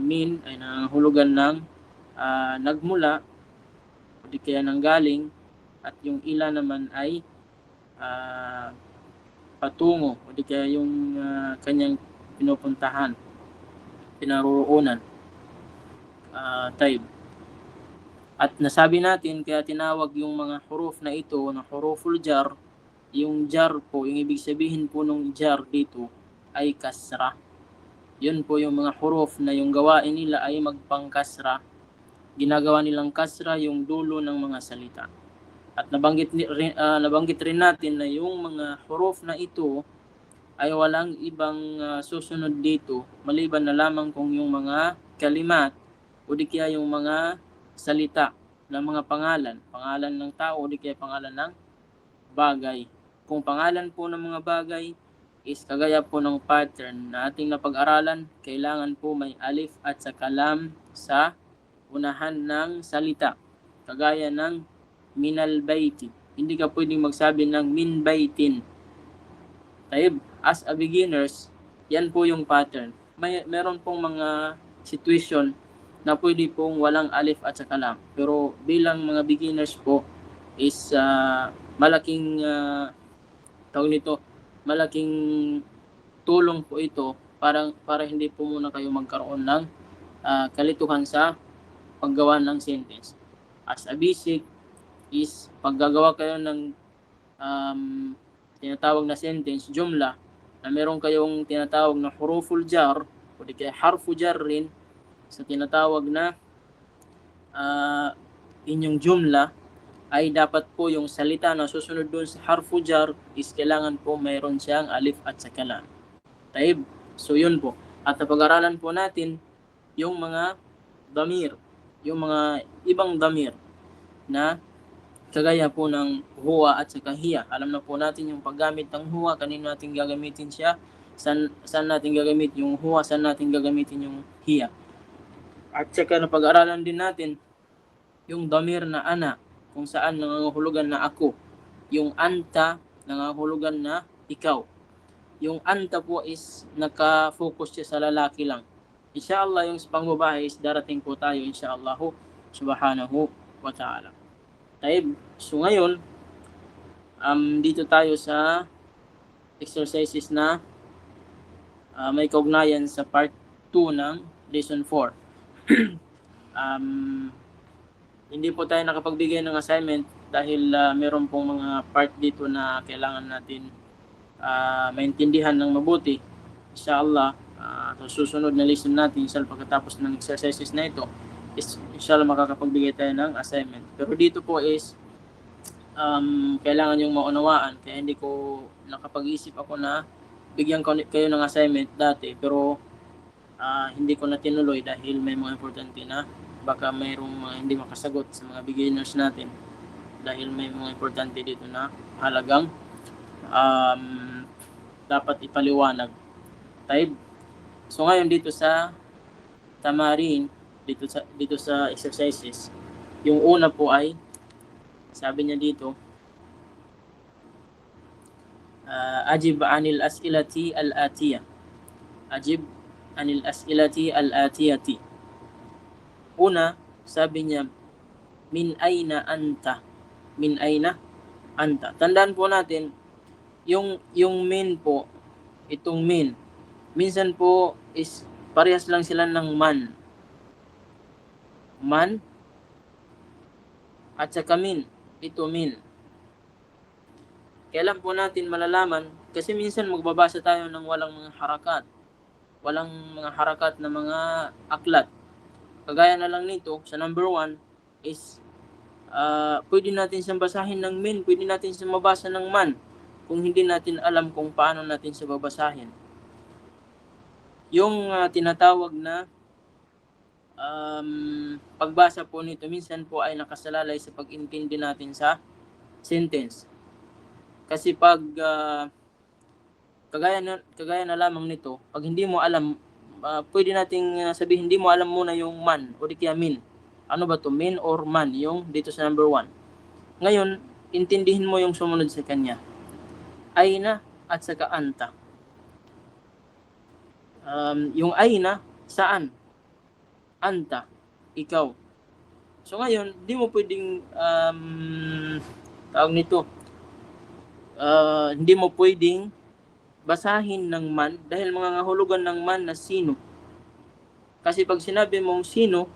min ay nangangahulugan ng nagmula o di kaya nanggaling, at yung ila naman ay patungo o di kaya yung kanyang pinupuntahan, pinaroroonan. Taib. At nasabi natin, kaya tinawag yung mga huruf na ito na huruful jar. Yung jar po, yung ibig sabihin po ng jar dito ay kasra. Yun po yung mga huruf na yung gawain nila ay magpangkasra. Ginagawa nilang kasra yung dulo ng mga salita. At nabanggit rin natin na yung mga huruf na ito ay walang ibang susunod dito maliban na lamang kung yung mga kalimat o di kaya yung mga salita ng mga pangalan ng tao o di kaya pangalan ng bagay. Kung pangalan po ng mga bagay is kagaya po ng pattern na ating napag-aralan, kailangan po may alif at saka lam sa unahan ng salita. Kagaya ng minal baiti. Hindi ka pwedeng magsabi ng min baitin. Taib, as a beginners, yan po yung pattern. Meron pong mga situation na pwede pong walang alif at saka lam. Pero bilang mga beginners po is malaking malaking tulong po ito para hindi po muna kayo magkaroon ng kalituhan sa paggawa ng sentence. As a basic is paggagawa kayo ng tinatawag na sentence, jumla, na meron kayong tinatawag na huruful jar o di kaya harfu jar rin sa tinatawag na inyong jumla, ay dapat po yung salita na susunod dun sa harfu jar is kailangan po mayroon siyang alif at saka lam. Taib. So yun po. At napag-aralan po natin yung mga damir, yung mga ibang damir na kagaya po ng huwa at saka hiya. Alam na po natin yung paggamit ng huwa, kanino natin gagamitin siya, saan natin gagamitin yung huwa, saan natin gagamitin yung hiya. At saka napag-aralan din natin yung damir na ana, kung saan nangangahulugan na ako. Yung anta, nangangahulugan na ikaw. Yung anta po is naka-focus siya sa lalaki lang. Inshallah, yung sa pangbabae is darating po tayo, inshallah, subhanahu wa ta'ala. Taib. So ngayon, dito tayo sa exercises na may kaugnayan sa part 2 ng lesson 4. Hindi po tayo nakapagbigay ng assignment dahil meron pong mga part dito na kailangan natin maintindihan ng mabuti. Inshallah, sa susunod na lesson natin, pagkatapos ng exercises na ito, inshallah makakapagbigay tayo ng assignment. Pero dito po is kailangan yung maunawaan, kaya hindi ko nakapag-isip ako na bigyan kayo ng assignment dati, pero hindi ko na tinuloy dahil may mga importante na baka mayroong mga hindi makasagot sa mga beginners natin dahil may mga importante dito na halagang dapat ipaliwanag. Taib. So ngayon dito sa tamarin, dito sa exercises, yung una po ay sabi niya dito, ajib anil as'ilati al-atiyah. Ajib anil as'ilati al-atiyati. Una, sabi niya, min aina anta. Min aina anta. Tandaan po natin, yung min po, itong min, minsan po is parehas lang sila ng man. Man at saka min. Ito min. Kailan po natin malalaman? Kasi minsan magbabasa tayo ng walang mga harakat. Walang mga harakat na mga aklat. Kagaya na lang nito, sa number 1 is pwede natin siyang basahin ng min, pwede natin siyang mabasa ng man kung hindi natin alam kung paano natin siya babasahin. Yung tinatawag na pagbasa po nito minsan po ay nakasalalay sa pag-intindi natin sa sentence. Kasi pag kagaya na lamang nito, pag hindi mo alam, pwede nating sabihin hindi mo alam muna yung man o di kaya min. Ano ba to, min or man, yung dito sa number 1. Ngayon, intindihin mo yung sumunod sa kanya. Aina at saka anta. Yung aina, saan? anta, ikaw. So ngayon, di mo pwedeng tawag nito, hindi mo pwedeng basahin ng man dahil mga ngahulugan ng man na sino. Kasi pag sinabi mong sino,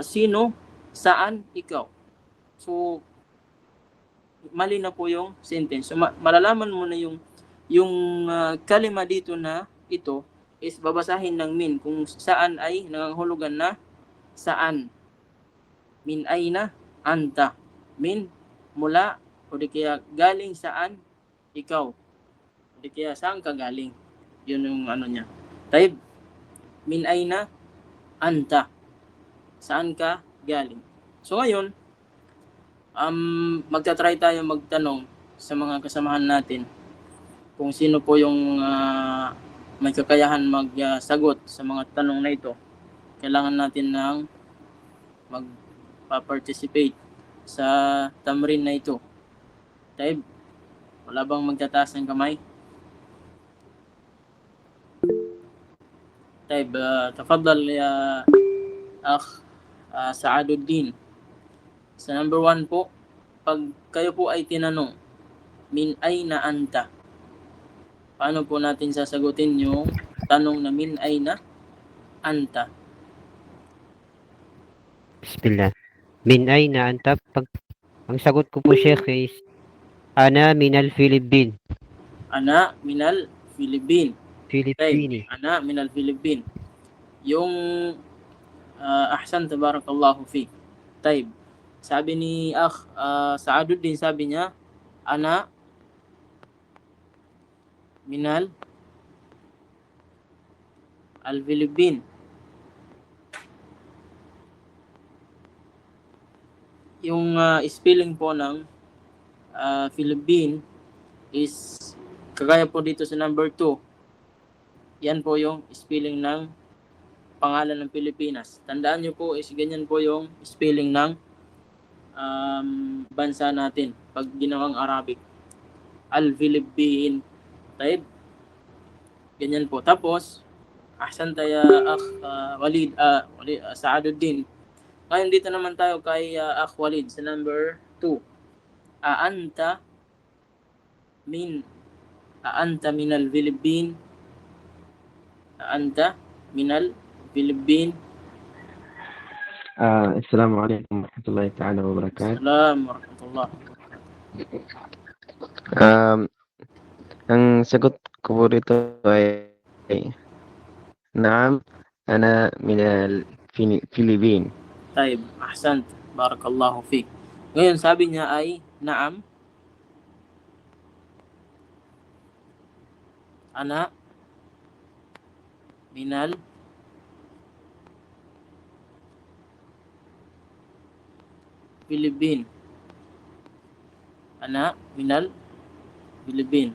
sino, saan, ikaw. So, mali na po yung sentence. So, malalaman mo na yung kalima dito na ito is babasahin ng min kung saan ay nangangahulugan na saan. Min ay na anta. Min mula o di kaya galing saan ikaw. O di kaya saan ka galing. Yun yung ano niya. Taib. Min ay na anta. Saan ka galing. So ngayon, magta-try tayo magtanong sa mga kasamahan natin kung sino po yung may kakayahan magsagot sa mga tanong na ito. Kailangan natin ng magpa-participate sa tamrin na ito. Taib, wala bang magtataas ng kamay? Taib, tafadhal ya akh Saaduddin. Sa number 1 po, pag kayo po ay tinanong, min ayna anta? Paano po natin sasagutin yung tanong na min ayna anta? Bismillah. Min ayna anta? Ang sagot ko po, Sheikh, is ana minal Philippine. Ana minal Philippine. Filipini. Ana minal Philippine. Yung ahsan, tabarakallahu fi. Taib. Sabi ni Akh Saaduddin, sabi niya, ana minal al-Philippine. Yung spelling po ng Philippine is kagaya po dito sa number 2. Yan po yung spelling ng pangalan ng Pilipinas. Tandaan nyo po is ganyan po yung spelling ng bansa natin pag ginawang Arabic. Al-Philippine. Taib. Ganyan po. Tapos, ahsan tayo Walid Saaduddin. Ngayon dito naman tayo kay Akh Walid sa number 2. Aanta minal Philippine. Aanta minal Philippine. Assalamualaikum warahmatullahi ta'ala wabarakatuh. Assalamualaikum warahmatullahi Ang sagot ko po dito ay Naam, ana minal Philippine. Taib, ahsant, barakallahu fik. Ngayon sabi niya ay naam, ana minal Philippine. Ana minal Philippine.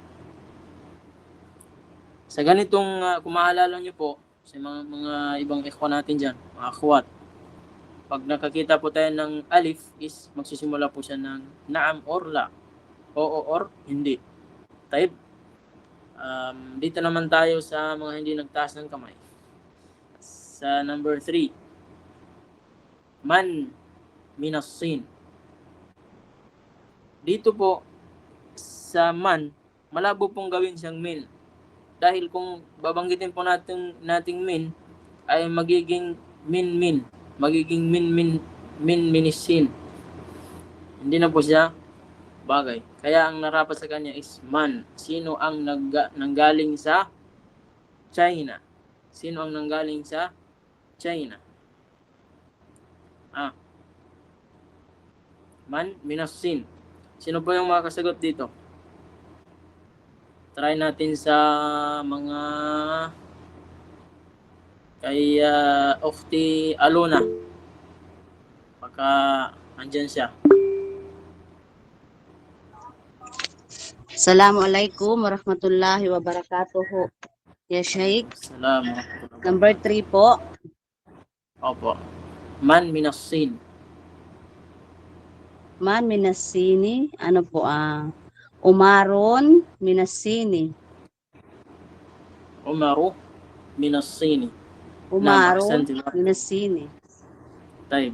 Sa ganitong kung maalala nyo po sa mga ibang ikhwan natin dyan, mga akhwat, pag nakakita po tayo ng alif is magsisimula po siya ng naam or la, oo or hindi. Taib. Dito naman tayo sa mga hindi nagtaas ng kamay. Sa number 3, man minas sin. Dito po sa man, malabo pong gawin siyang min. Dahil kung babanggitin po nating min, ay magiging min. Magiging minisin. Hindi na po siya bagay. Kaya ang narapat sa kanya is man. Sino ang nanggaling sa China? Sino ang nanggaling sa China? Man minasin. Sino po yung makakasagot dito? Try natin sa mga kay Ukhti Alona. Baka andyan siya. Assalamualaikum warahmatullahi wabarakatuh. Ya Sheikh. Assalamualaikum. Number 3 po. Opo. Man minasin. Man minasini. Ano po Umaron minasini. Umaru minasini. Umarun ahsanti. minasini. Taib.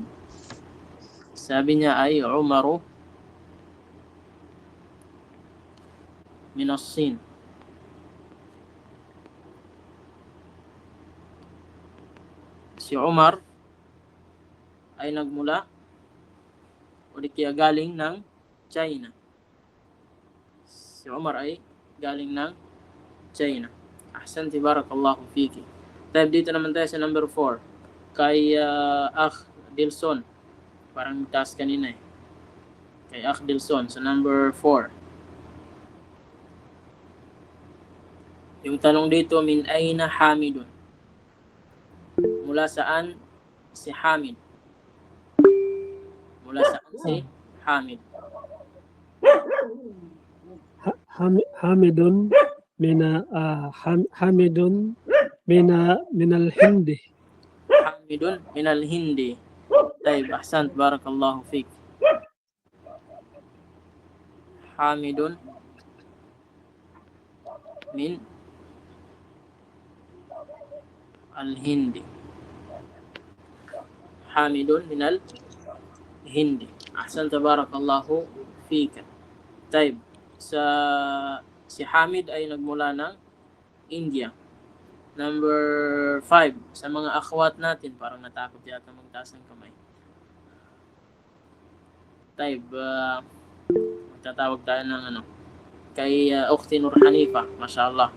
Sabi niya ay Umaru Minasin. Si Umar ay nagmula o di kaya galing ng China. Si Umar ay galing ng China. Ahsanti, barakallahu fiki. Tayo dito naman tayo sa number 4. Kay Akh Dilson. Parang taas kanina eh. Kay Akh Dilson sa number 4. Yung tanong dito, min ayna Hamidun? Mula saan si Hamid? Mula saan si Hamid? حامد حامد من الهند. Hamidun min al-Hindi. Taib, ahsant, barakallahu fik. Hamidun min al-Hindi. Hamidun min al-Hindi. Ahsant, barakallahu fik. Taib, si Hamid ay nagmula ng India. Number 5, sa mga akhwat natin, parang natakot yata magtaas ng kamay. Taib, magtatawag tayo ng kay Ukhti Nur Hanifa, mashallah.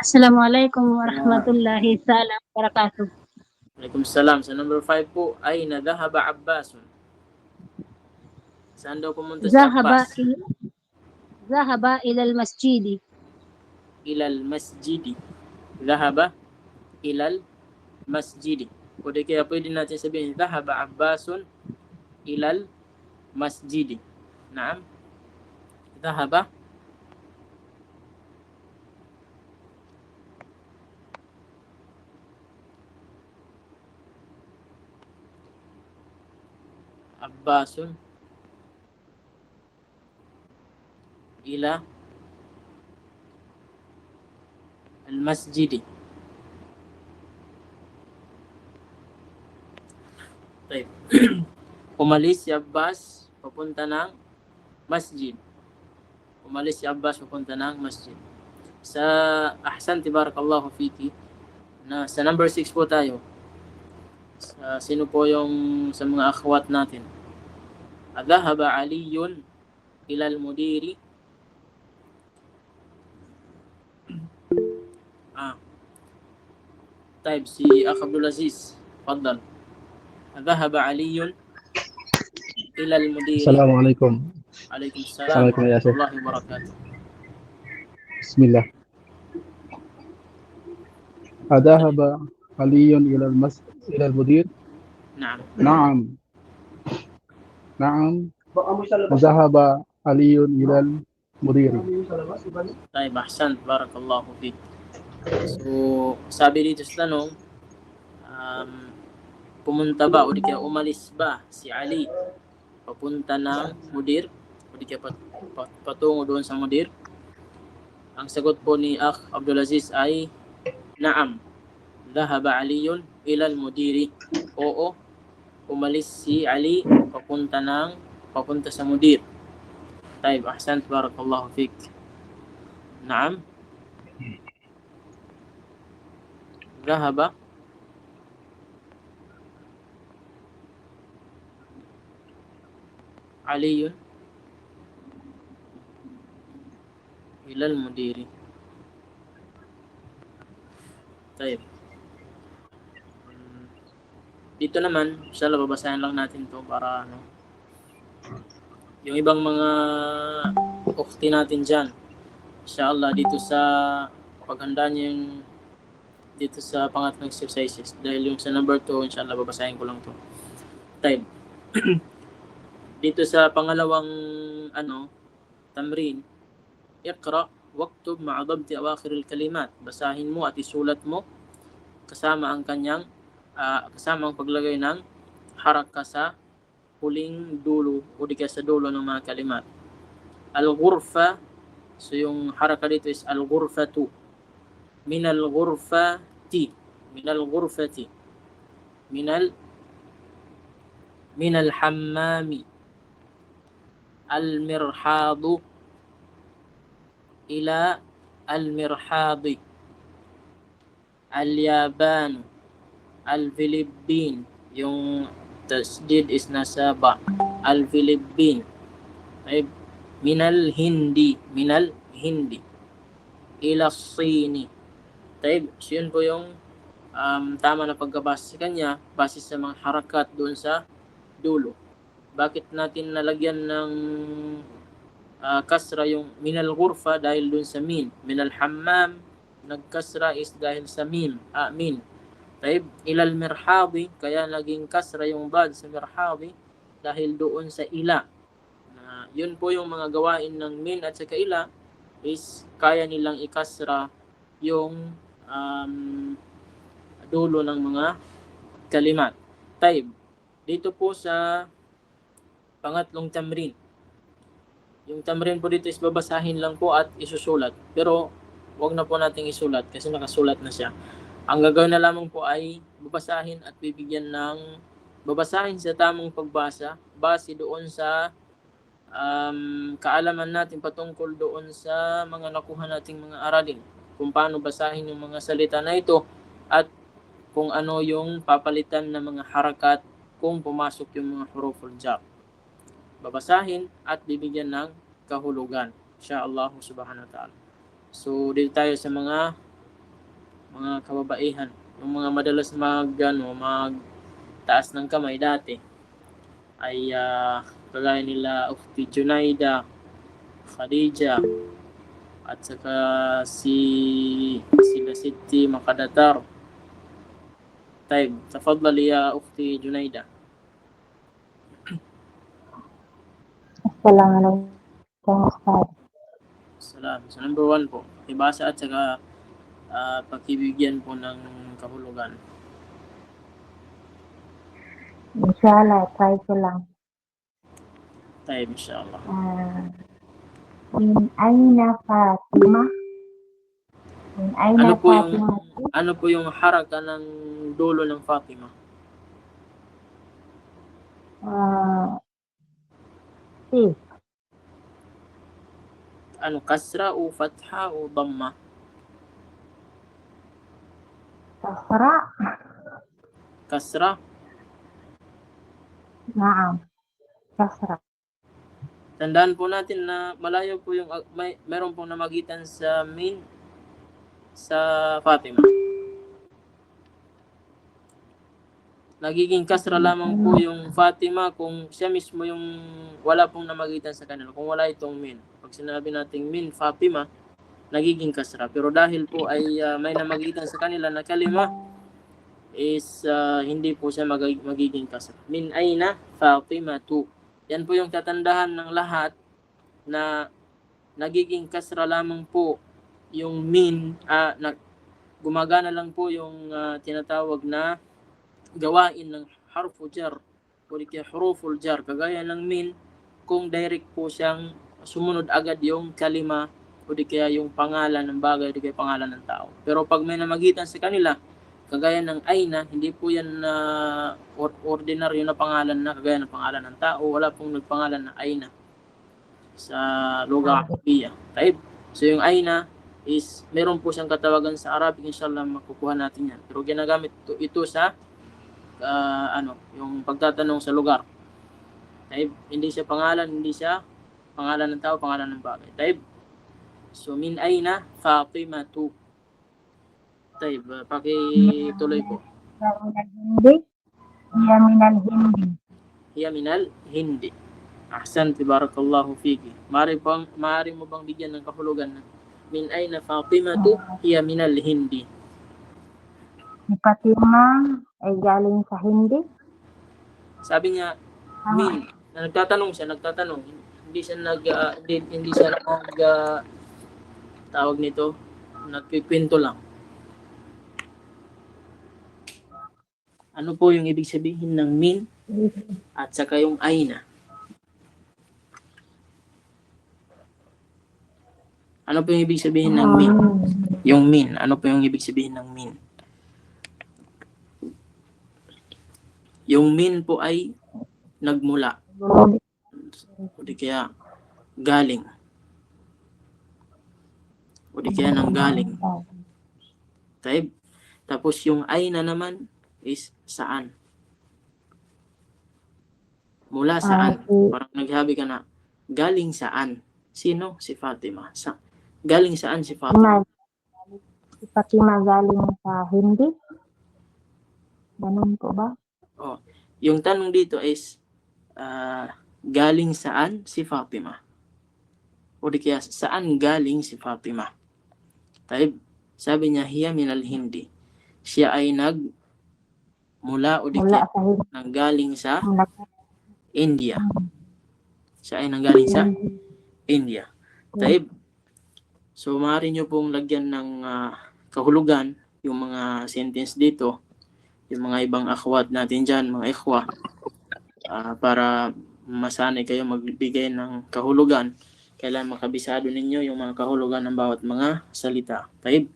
Assalamualaikum warahmatullahi taala wabarakatuh. Waalaikumsalam. Sa number 5 po, ay nadhahaba Abbasun. Saan daw pumunta si Abbas? Zahaba ila al-masjidi. Ilal masjidi. Dhahaba ilal masjidi. O di kaya pwede natin sabihin, dhahaba Abbasun ilal masjidi. Naam. Dhahaba Abbasun ila al-masjidi. Taib. Umalis si Abbas papunta ng masjid. Umalis si Abbas papunta ng masjid. Sa ahsanti, barakallahu fiki. Sa number 6 po tayo. Sino po yung sa mga akhwat natin? Adhahaba Aliyun ila al-mudiri. طيب سي أخ عبد العزيز تفضل. ذهب علي إلى المدير. السلام عليكم. عليكم السلام السلام عليكم يا ورحمة شيخ. الله وبركاته. بسم الله. أذهب علي إلى المدير؟ نعم. نعم. نعم. ذهب علي إلى المدير. طيب أحسنت, بارك الله فيك. So, sabi dito sa tanong, pumunta ba o di kaya umalis ba si Ali papunta ng mudir o di kaya patungo doon sa mudir? Ang sagot po ni Akh Abdul Aziz ay Naam. Dhahaba Aliyun ila al-mudiri. Oo, umalis si Ali papunta sa mudir. Taib, ahsant, barakallahu fik. Naam. ذهب علي إلى المدير. طيب. Dito naman, inshallah babasahin lang natin to para yung ibang mga ukhti natin dyan. Inshallah dito sa paghanda niyo yung dito sa pangatlong exercises, dahil yung sa number 2 inshallah babasahin ko lang to. Time. Dito sa pangalawang tamrin, iqra waktub ma'a dabti awakhir al-kalimat. Basahin mo at isulat mo kasama ang kanyang kasama ang paglagay ng haraka sa huling dulo o di kaya sa dulo ng mga kalimat. Al-ghurfa, so yung haraka dito is al-ghurfatu. Min al-ghurfa من الغرفة من الحمام المرحاض إلى المرحاض اليابان الفلبين yung tasdid is nasa ba الفلبين طيب من الهندي إلى الصين طيب so yun po yung tama na pagkabasa sa kanya base sa mga harakat doon sa dulo. Bakit natin nalagyan ng kasra yung minal ghurfa dahil doon sa minal hammam nagkasra is dahil sa min. Taib ilal mirhabi kaya naging kasra yung bad sa mirhabi dahil doon sa ila. Yun po yung mga gawain ng min at saka ila is kaya nilang ikasra yung dulo ng mga kalimat. Taib dito po sa pangatlong tamrin. Yung tamrin po dito is babasahin lang po at isusulat. Pero wag na po nating isulat kasi nakasulat na siya. Ang gagawin na lamang po ay babasahin at bibigyan ng babasahin sa tamang pagbasa base doon sa kaalaman natin patungkol doon sa mga nakuha nating mga aralin. Kung paano basahin yung mga salita na ito at kung ano yung papalitan ng mga harakat kung pumasok yung mga huruful jar. Babasahin at bibigyan ng kahulugan. Insyaallah subhanahu wa ta'ala. So, dito tayo sa mga kababaihan. Yung mga madalas magtaas ng kamay dati ay kagaya nila Ukhti Junaida, Khadija, at saka sila Siti Makadatar. Taib, tafadhali ya Ukhti Junaida. Assalamualaikum Ustaz. Salam. So number 1 po, ibasa at saka pakibigyan po ng kahulugan. Inshallah, try ko lang. Tayo inshallah. Min aina Fatima? Min aina Fatima? Ano po yung haraka ng dulo ng Fatima? Ano, kasra o fatha o dhamma? Kasra. Kasra? Naam. Kasra. Tandaan po natin na malayo po yung meron pong namagitan sa min sa Fatima. Nagiging kasra lamang po yung Fatima kung siya mismo yung wala pong namagitan sa kanila. Kung wala itong min. Pag sinabi nating min Fatima, nagiging kasra. Pero dahil po ay may namagitan sa kanila na kalima, is hindi po siya magiging kasra. Min aina Fatimatu. Yan po yung tatandahan ng lahat na nagiging kasra lamang po yung min, gumagana lang po yung tinatawag na gawain ng harfu jar o di kaya huruful jar kagaya ng min kung direct po siyang sumunod agad yung kalima o di kaya yung pangalan ng bagay o di kaya pangalan ng tao. Pero pag may namagitan sa kanila kagaya ng aina, hindi po yan ordinaryo na pangalan na kagaya ng pangalan ng tao, wala pong nagpangalan na aina sa lugha Arabiya. Taib. So yung aina is meron po siyang katawagan sa Arabic, inshallah makukuha natin yan. Pero ginagamit ito sa yung pagtatanong sa lugar. Taib, hindi siya pangalan, hindi siya pangalan ng tao, pangalan ng bagay. Taib. So min aina Fatimatu. Taib, pakituloy po. Hiya minal hindi. Hiya minal hindi. Ahsan, barakallahu fiki. Maaari mo bang bigyan ng kahulugan na min aina Fatimatu hiya minal hindi? Si Fatima ay galing sa Hindi. Sabi niya min, nagtatanong. Hindi siya tawag nito, nagkikwento lang. Ano po yung ibig sabihin ng min at saka yung aina? Ano po yung ibig sabihin ng min? Yung min, ano po yung ibig sabihin ng min? Yung min po ay nagmula. O di kaya galing. O di kaya nanggaling. Taib. Tapos yung ay na naman is saan. Mula saan. Parang nagsabi ka na, galing saan? Sino? Si Fatima. Galing saan si Fatima? Si Fatima galing sa Hindi. Ganun po ba? Yung tanong dito is, galing saan si Fatima? O di kaya, saan galing si Fatima? Taib. Sabi niya, hiya minal Hindi. Siya ay mula o di Mula kaya sa Hindi. nanggaling sa Mula sa India. Siya ay nanggaling sa India. Taib. So, maaari nyo pong lagyan ng kahulugan yung mga sentence dito, yung mga ibang akhwat natin dyan, mga ikhwa, para masanay kayo magbigay ng kahulugan. Kailangan makabisado ninyo yung mga kahulugan ng bawat mga salita. Taib.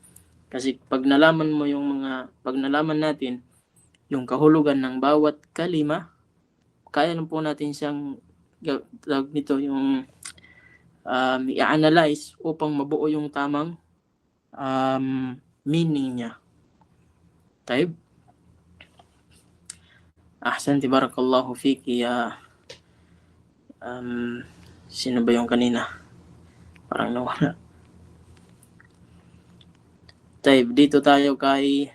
Kasi pag nalaman natin yung kahulugan ng bawat kalima, kaya lang po natin siyang i-analyze upang mabuo yung tamang meaning niya. Taib. Ahsanti, barakallahu fiki. Sino ba yung kanina? Parang nawala. Taib, dito tayo kay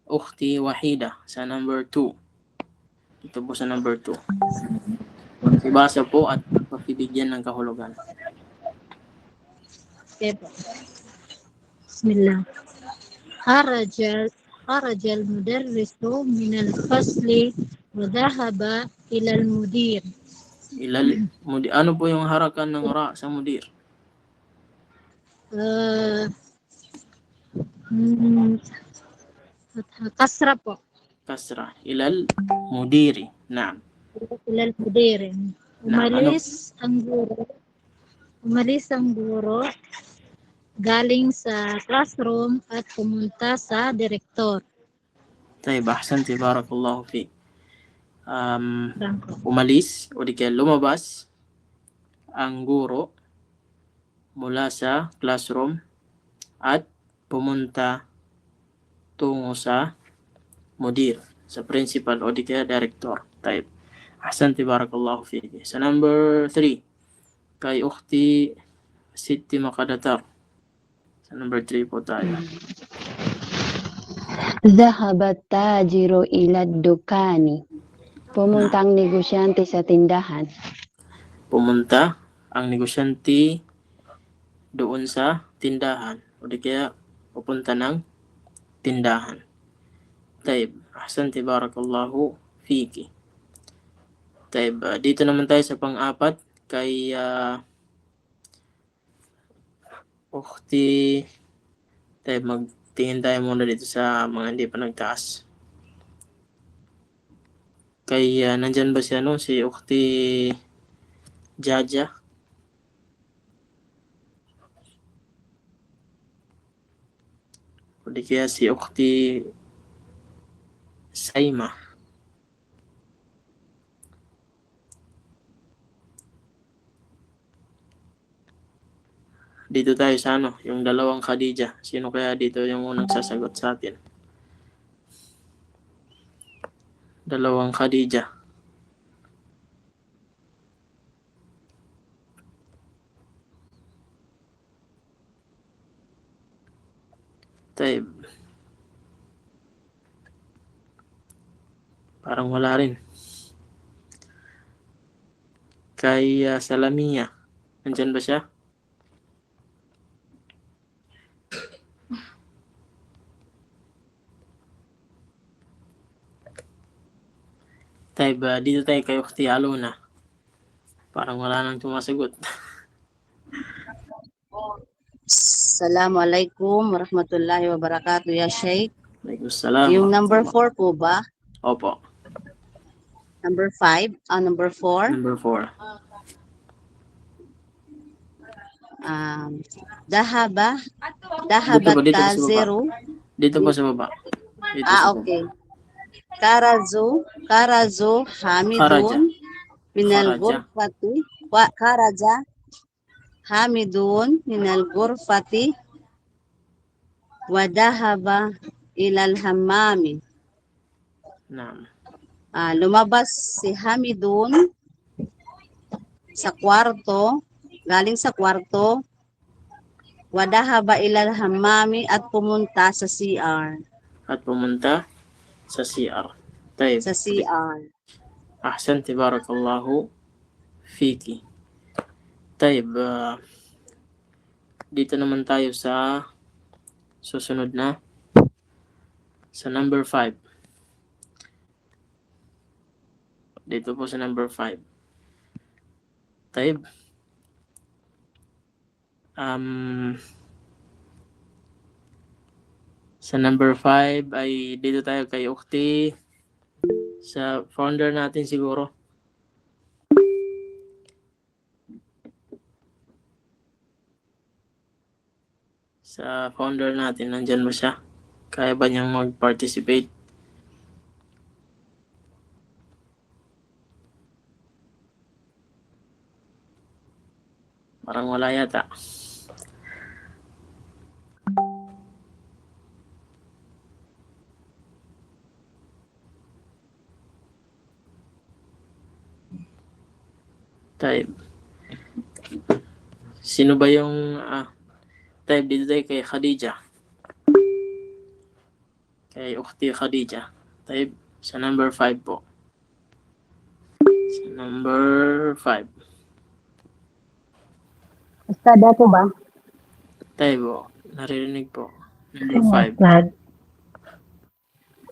Ukhti Wahida sa number 2. Ito po sa number 2. Ibasa po at pakibigyan ng kahulugan. Okay po. Bismillah. خرج المدرس من الفصل وذهب إلى المدير. Ano po yung harakan ng ra sa mudir? Kasra po. Kasra. Ilal mudiri. Naam. Ilal mudiri. Umalis ang guro galing sa classroom at pumunta sa direktor. Taib, ahsanti, barakallahu fi. Umalis o di kaya lumabas ang guro mula sa classroom at pumunta tungo sa mudir, sa principal o di kaya director. Taib. Ahsanti, barakallahu fi. Sa number 3 kay Ukhti Siti Makadatar. Sa number 3 po tayo. Dhahabat tajiru ila dukani. Pumunta ang negosyante sa tindahan. Pumunta ang negosyante doon sa tindahan o di kaya pupunta ng tindahan. Taib. Ahsanti, barakallahu fiki. Taib. Dito naman tayo sa pang-apat kay Ukhti. Taib, magtingin tayo muna dito sa mga hindi pa nagtaas. Kay nandyan ba si Ukhti Jaja? O di kaya si Ukhti Saima? Dito tayo sa yung dalawang Khadija. Sino kaya dito yung unang sasagot sa atin? Dalawang Khadija. Taib. Parang wala rin. Kay Salamia. Nandyan ba siya? Taib, dito tayo kay Ukhti Alona. Parang wala nang tumasagot. Assalamualaikum warahmatullahi wabarakatuh, ya Sheikh. Waalaikumsalam. Yung number 4 po ba? Opo. Number 5? Number 4? Number 4. Dahabat Dito po sa baba. taziru. Dito po sa baba. Dito sa baba. Okay. Karazu Hamidun minal Kharaja. ghurfati Karaja Hamidun minal ghurfati wa dhahaba ilal hammami. Naam. Lumabas si Hamidun sa kwarto, galing sa kwarto, wa dhahaba ilal hammami at pumunta sa CR. At pumunta sa CR. Taib. Sa CR. Ahsanti, barakallahu fiki. Taib, dito naman tayo sa susunod na, sa number 5. Dito po sa number 5. Taib. Sa number 5 ay dito tayo kay Ukti, sa founder natin siguro. Sa founder natin, nandyan ba siya? Kaya ba niyang mag-participate? Parang wala yata. Type. Sino ba yung type dito tayo kay Khadija? Kay Ukhti Khadija. Type sa number 5 po. Sa number 5. Ustada po ba? Type po. Naririnig po. Number 5.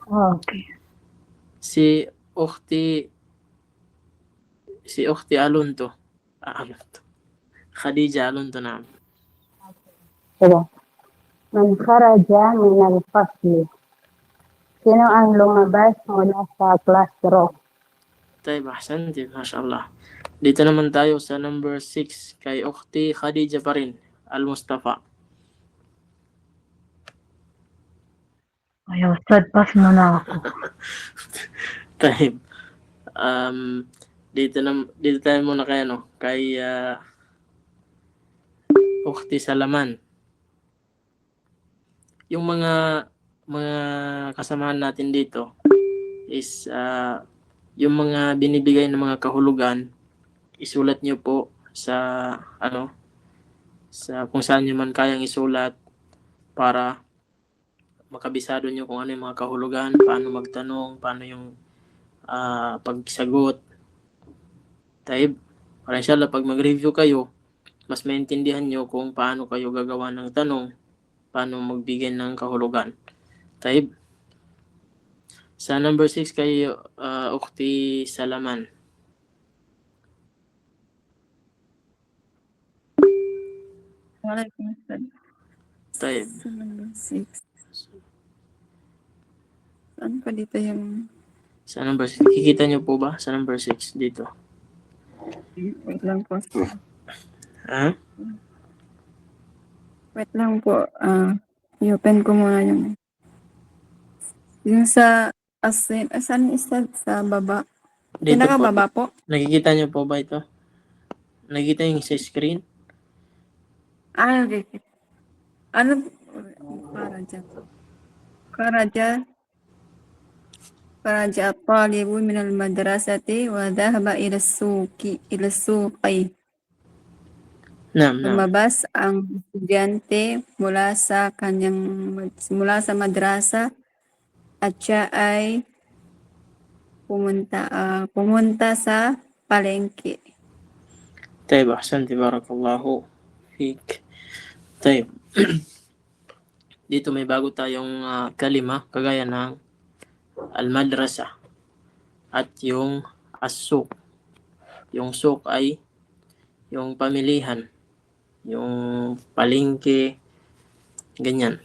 Okay. Si Ukhti Alunto. Alunto. Khadija Alunto namin. Sige. Man kharaja min al-fasli. Sino ang lumabas mula sa classroom? Tayo, ahsanti, mashallah. Dito naman tayo sa number 6 kay Ukhti Khadija pa rin, Al-Mustafa. Ay, Ustad, pass mo na ako. Tayo. Dito tayo muna kay Ukhti Salaman. Yung mga kasamahan natin dito is yung mga binibigay ng mga kahulugan, isulat nyo po sa sa kung saan nyo man kayang isulat para makabisado nyo kung ano yung mga kahulugan, paano magtanong, paano yung pagsagot. Taib, para inshallah pag mag-review kayo, mas maintindihan nyo kung paano kayo gagawa ng tanong, paano magbigay ng kahulugan. Taib. Sa number 6 kay Ukhti Salaman. Taib. Sa number 6. Saan pa dito yung... Sa number 6. Kikita nyo po ba sa number 6 dito? Wait lang po. Ha? Wait lang po. I-open ko muna yung sa asin. Saan isa? Sa baba. Dito Pinakababa po. Nakikita nyo po ba ito? Nakikita yung sa screen? Okay. Ano? Karaja at-talibu min al-madrasati wa dhahaba ila suqi. Naam. Lumabas ang estudyante mula sa madrasa at siya ay pumunta sa palengke. Taib, ahsanti, barakallahu fik. Taib. Dito may bago tayong kalima, kagaya ng al-madrasa at yung as-suq. Yung suq ay yung pamilihan, yung palengke, ganyan.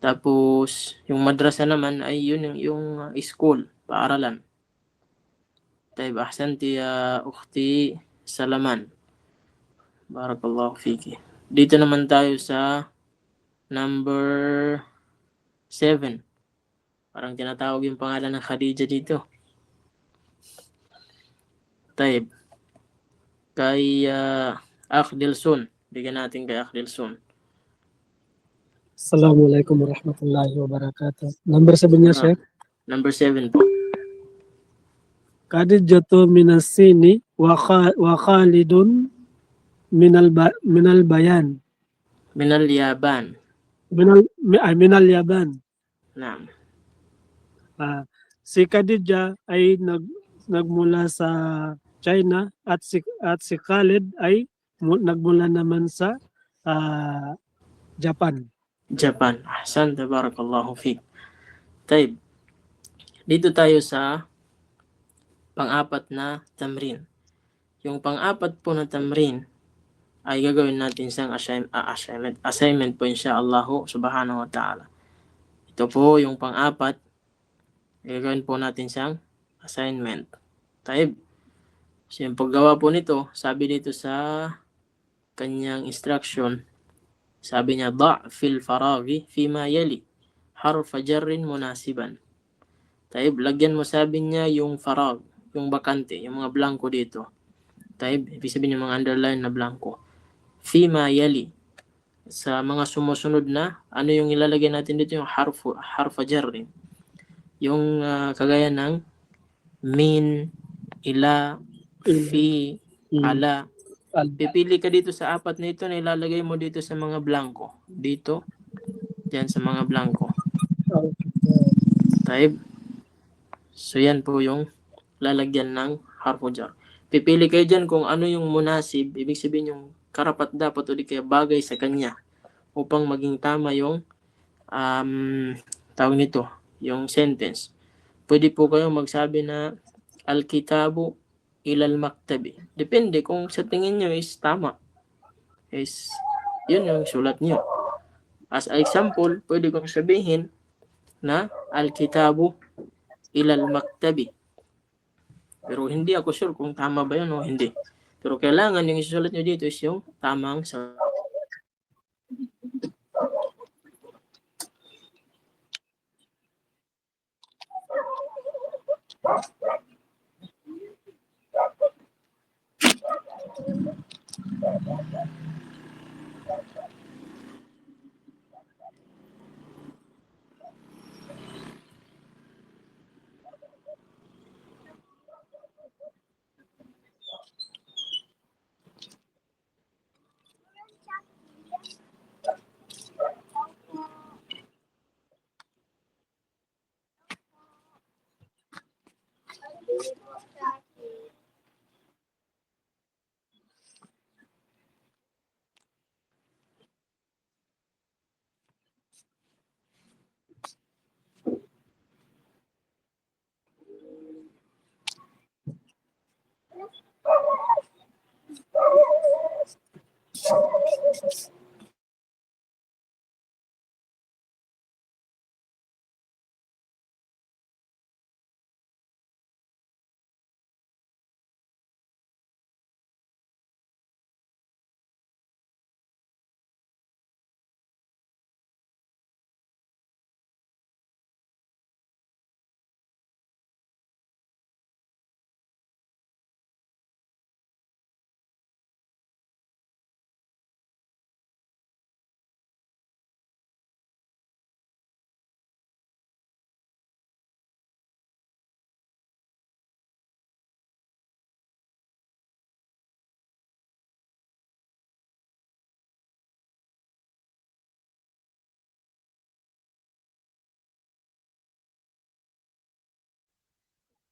Tapos, yung madrasa naman ay yun yung school, paaralan. Taib, ahsanti ya Ukhti Salaman. Barakallahu fiki. Dito naman tayo sa number 7. Parang tinatawag yung pangalan ng Khadija dito. Taib. Kay Akh Dilsun. Bigyan natin kay Akh Dilsun. Assalamualaikum warahmatullahi wabarakatuh. Number 7 niya, Sheikh. Number 7 po. Khadijatu minasini wa Khalidun minal bayan. Minal Yaban. Minal yaban. Naam. Si Khadija ay nagmula sa China at si Khalid ay nagmula naman sa Japan. Japan. Ahsan, tabarakallahu fiqh. Taib. Dito tayo sa pang-apat na tamrin. Yung pang-apat po na tamrin ay gagawin natin siyang assignment po insyaallah subhanahu wa ta'ala. Ito po yung pang-apat. Gagawin po natin siyang assignment. Taib. So yung paggawa po nito, sabi dito sa kanyang instruction, sabi niya, da' fil faraghi fima yali harfa jarrin munasiban. Taib, lagyan mo, sabi niya, yung farag, yung bakante, yung mga blanco dito. Taib, ibig sabihin yung mga underline na blanco. Fima yali, sa mga sumusunod na, ano yung ilalagay natin dito, yung harfa jarrin. Yung kagaya ng min, ila, fi, ala. Pipili ka dito sa apat na ito na ilalagay mo dito sa mga blanco. Dito, dyan sa mga blanco. Taib. So yan po yung lalagyan ng harfu jar. Pipili kayo dyan kung ano yung munasib, ibig sabihin yung karapat dapat o di kaya bagay sa kanya upang maging tama yung tawag nito, yung sentence. Pwede po kayo magsabi na al-kitabu ilal maktabi. Depende kung sa tingin nyo is tama. Is yun yung sulat nyo. As example, pwede kong sabihin na al-kitabu ilal maktabi. Pero hindi ako sure kung tama ba yun o hindi. Pero kailangan yung isusulat nyo dito is yung tamang sa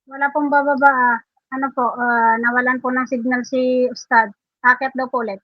Wala pong bababa. Ano po, nawalan po ng signal si Ustad. Akit daw po ulit.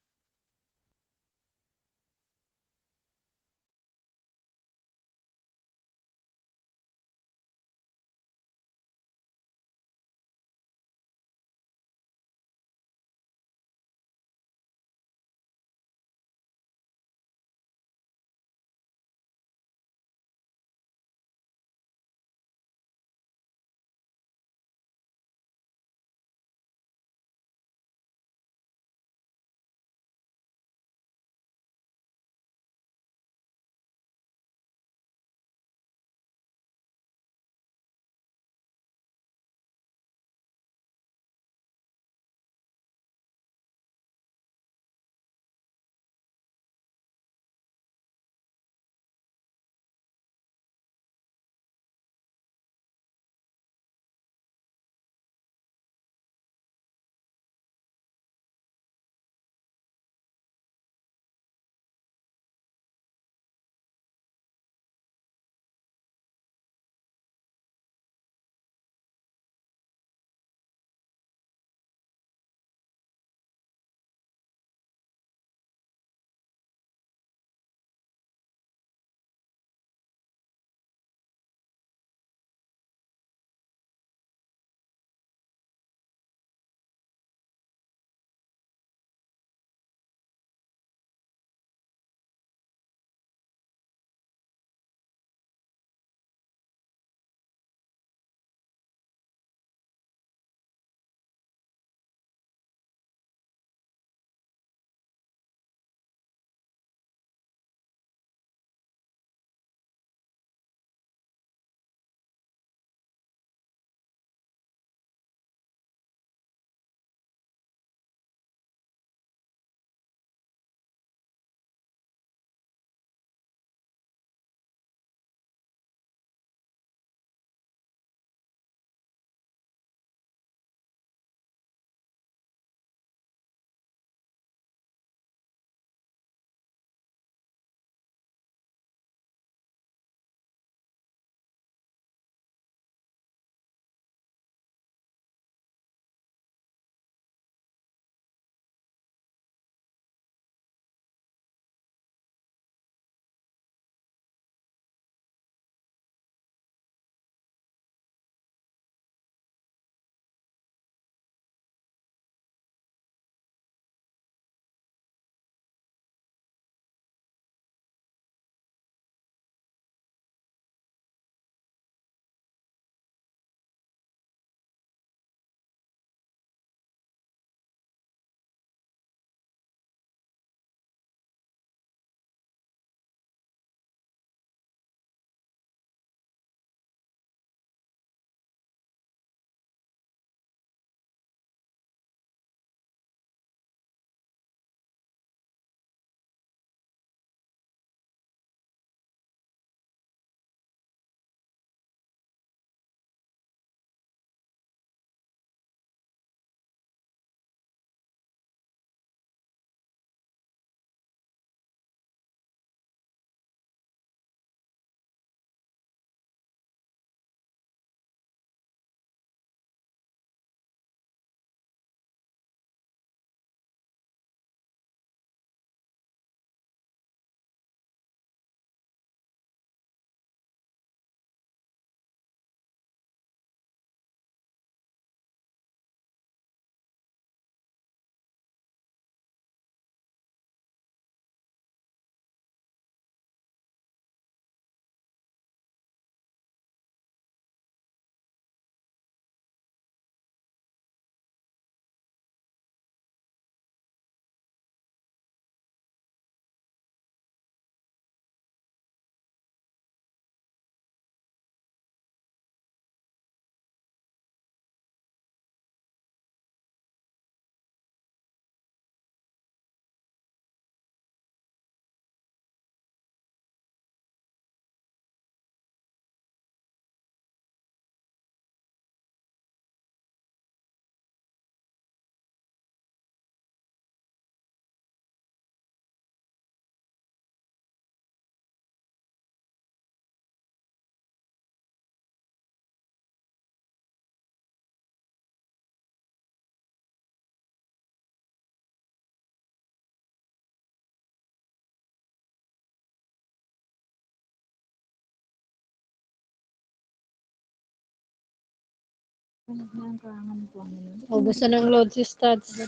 O gusto ng load si Stats.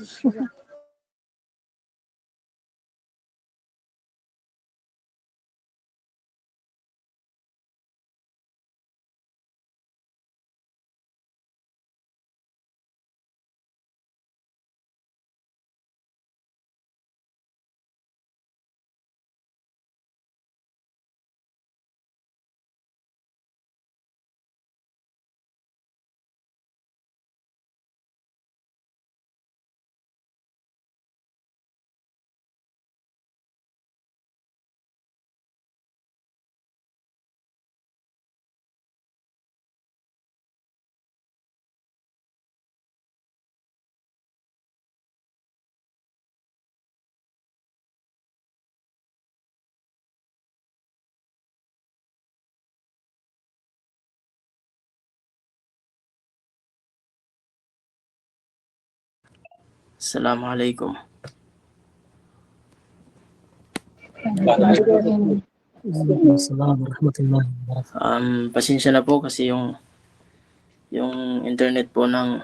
Assalamualaikum. Assalamualaikum warahmatullahi wabarakatuh. Pasensya na po kasi yung internet po ng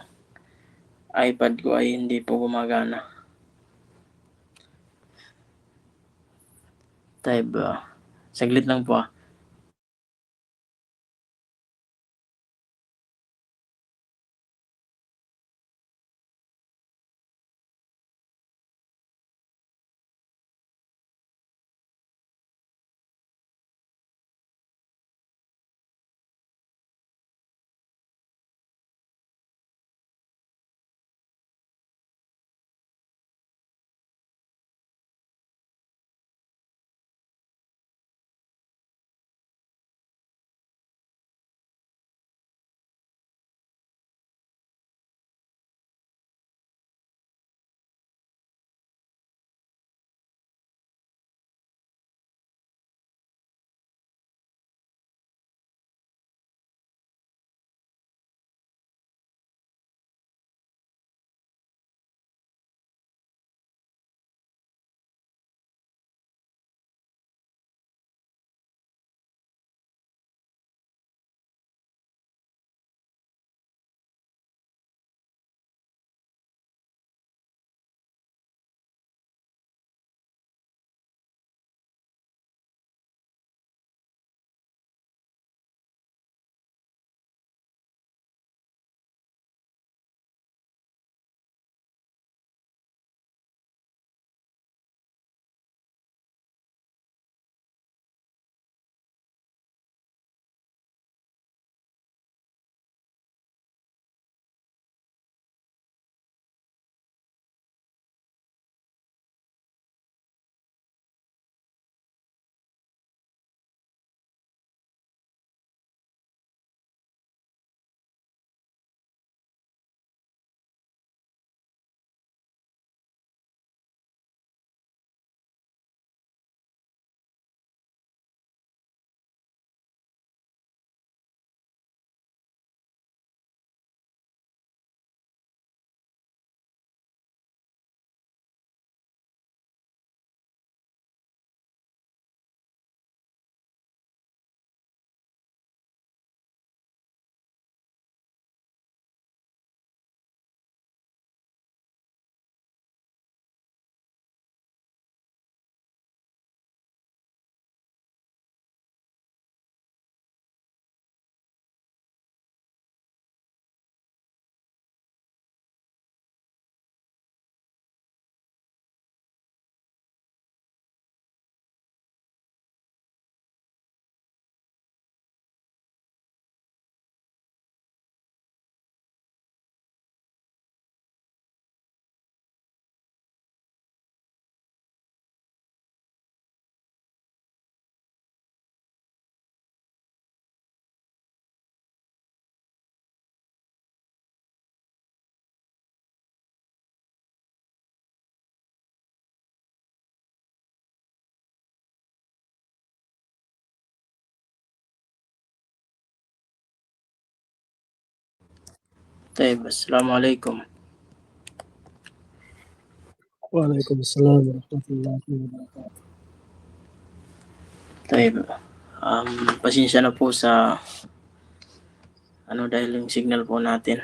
iPad ko ay hindi po gumagana. Type, saglit lang po. Type, Assalamualaikum. Waalaikumsalam warahmatullahi wabarakatuh. Type, pasensya na po sa dahil yung signal po natin.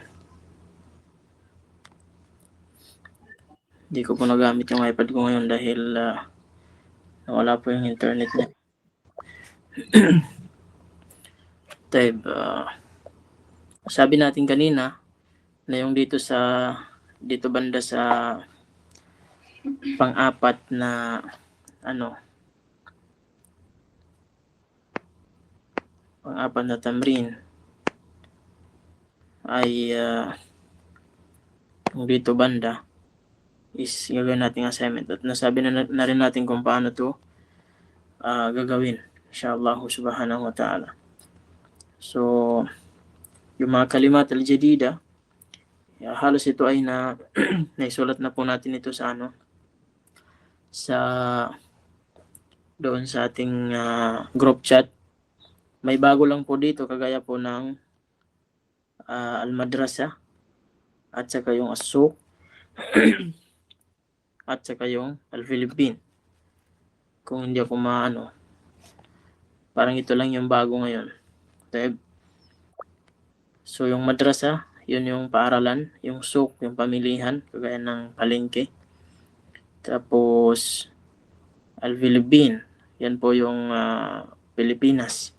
Hindi ko po nagamit yung iPad ko ngayon dahil nawala po yung internet niya. Taib, sabi natin kanina na yung dito banda sa pang-apat na pang-apat na tamrin ay yung dito banda is gagawin natin assignment at nasabi na rin natin kung paano to gagawin inshallah subhanahu wa ta'ala. So yung mga kalimat al-jadida halos ito ay naisulat na po natin ito sa doon sa ating group chat. May bago lang po dito kagaya po ng al-madrasa at saka yung as-suq at saka yung al-Philippine. Kung hindi ako parang ito lang yung bago ngayon. So yung madrasa, yun yung paaralan, yung suq, yung pamilihan, kagaya ng palengke. Tapos al-Philippine, yan po yung Pilipinas.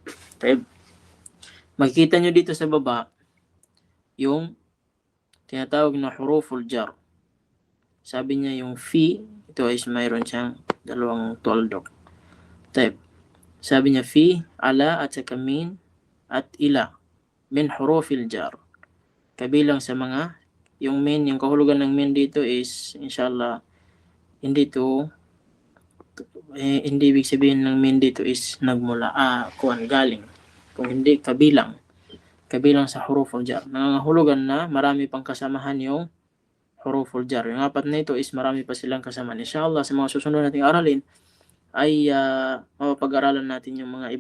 Makikita nyo dito sa baba yung tinatawag na huruful jar. Sabi niya yung fi, ito is mayroon siyang dalawang toldok. Sabi niya fi, ala at saka min at ila min hurufil jar. Kabilang sa mga yung min, yung kahulugan ng min dito is inshallah hindi ibig sabihin ng min dito is nagmula galing. Kung hindi kabilang sa huruful jar. Nangangahulugan na marami pang kasamahan yung huruful jar. Yung apat na ito is marami pa silang kasamahan. Inshallah sa mga susunod nating aralin ay mapapag-aralan natin yung mga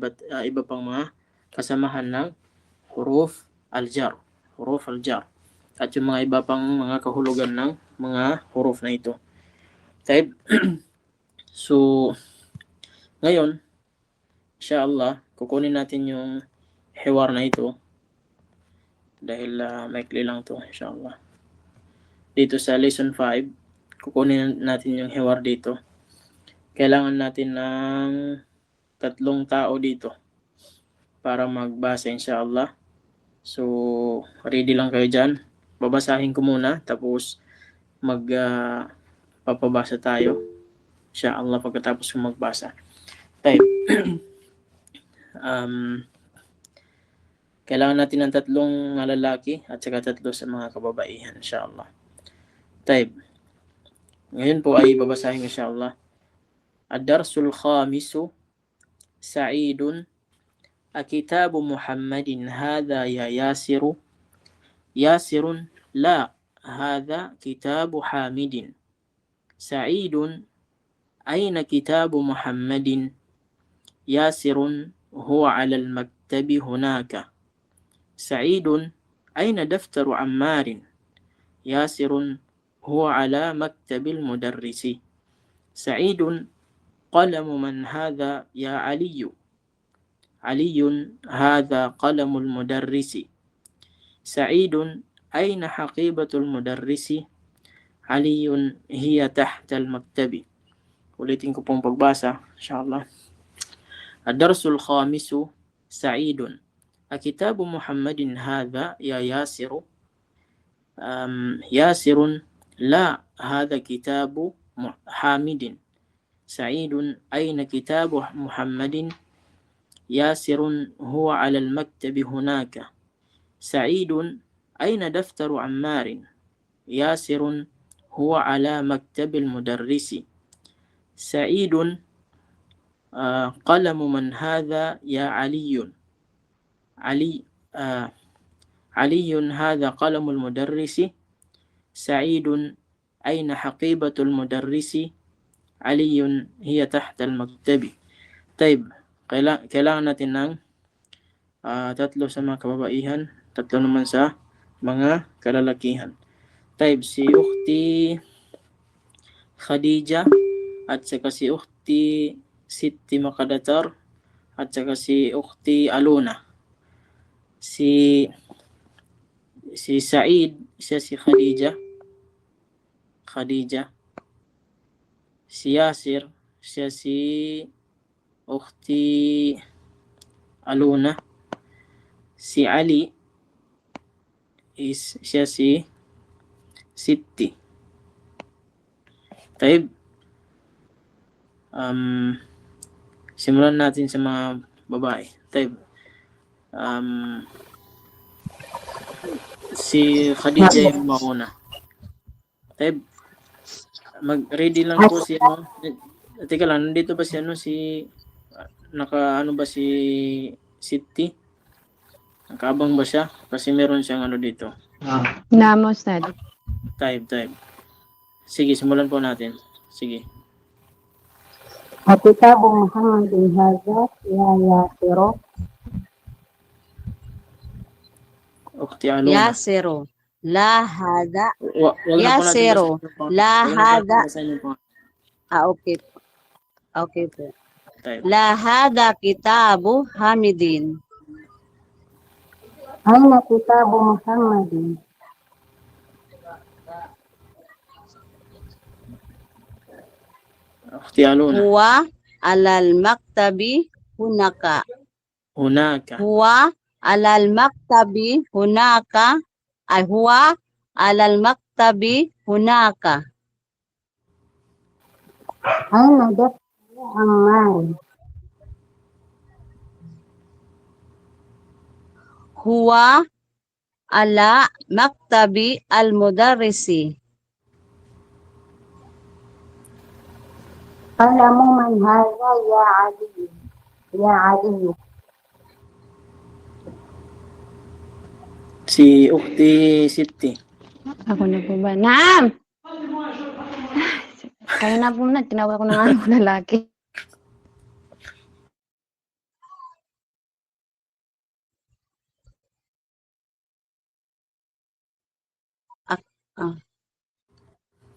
iba pang mga kasamahan ng huruf al-jar. At yung mga iba pang mga kahulugan ng mga huruf na ito. So, ngayon, inshallah, kukunin natin yung hiwar na ito. Dahil maikli lang to, inshallah. Dito sa lesson 5, kukunin natin yung hiwar dito. Kailangan natin ng 3 tao dito para magbasa, inshallah. So, ready lang kayo dyan. Babasahin ko muna, tapos papabasa tayo. Inshallah, pagkatapos ko magbasa. Kailangan natin ng 3 lalaki at saka 3 sa mga kababaihan, inshallah. Ngayon po ay babasahin inshallah. Ad-darsul khamisu Sa'idun Akitabu Muhammadin hadha ya Yasiru Yasirun la hadha kitabu Hamidin Sa'idun Aina kitabu Muhammadin Yasirun huwa ala al-maktabi hunaka Sa'idun Aina daftaru Ammarin Yasirun huwa ala maktabil mudarrisi Sa'idun qalamu man hadha ya Aliyu Aliyun hadha qalamul mudarrisi Sa'idun aina haqibatul mudarrisi Aliyun hiya tahtal maktabi. Ulitin ko pong pagbasa inshallah. Ad-darsul khamisu Sa'idun Akitabu Muhammadin hadha ya Yasiru Yasirun la hadha kitabu Hamidin Sa'idun aina kitabu Muhammadin Yasirun huwa ala al-maktabi hunaka Sa'idun aina daftaru Ammarin Yasirun huwa ala maktabil mudarrisi Sa'idun qalamu man hadha ya Aliyun Aliyun hadha qalamul mudarrisi Sa'idun aina haqibatul mudarrisi Aliyun hiya tahta al-maktabi. Kailangan natin ng 3 sa mga kababaihan, 3 naman sa mga kalalakihan. Si Ukhti Khadija at saka si Ukhti Siti Makadatar at saka si Ukhti Aluna. Si Said, siya si Khadija. Si Yasir, siya si Ukhti Aluna. Si Ali siya si Siti. Taib. Simulan natin sa mga babae. Taib. Si Khadija yung mauna. Taib. Mag-ready lang po si ano. Teka lang, nandito ba si ano si ba si Siti? Nakabang ba siya? Kasi meron siyang ano dito. Namo, Ustad. Taib. Sige, simulan po natin. Sige. كتاب محمد هذا يا ياسر Ukhti Aluna. Yasero. La hada. Wag na po natin Yasero. basahin po. La Wag na po natin hada. basahin po. Okay po. Okay po. Taib. La hada kitabu Hamidin. أين كتاب محمد Ukhti Aluna. Huwa alal maktabi hunaka. Hunaka. Huwa alal maktabi hunaka. Ay huwa alal maktabi hunaka. أين دفتر عمار Huwa ala maktabi al-mudarrisi. قلم من هذا يا علي يا علي Si Ukhti Siti. Ako na po ba? Naam! Kayo na po na, tinawag ko ng ano lalaki.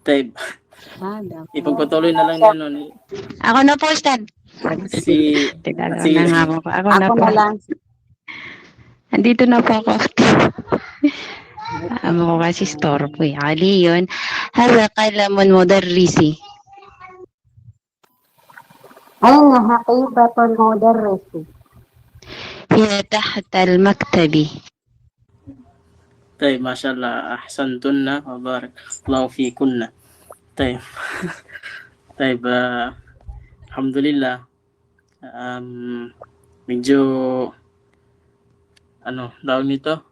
Taib. Hada. Ipagpatuloy na lang yan. Ni Ako na po, Ustad. si Tigagawa si na nga po. Ako na Ako po. na lang. Andito na po ako. Amo ko kasi store po eh. Ali yun. Hala kailaman mudarrisi. أين حقيبة المدرس هي تحت المكتب. Taib, mashallah, ahsantunna wa barakallahu fikunna. Taib. Taib, alhamdulillah. Medyo tawag nito?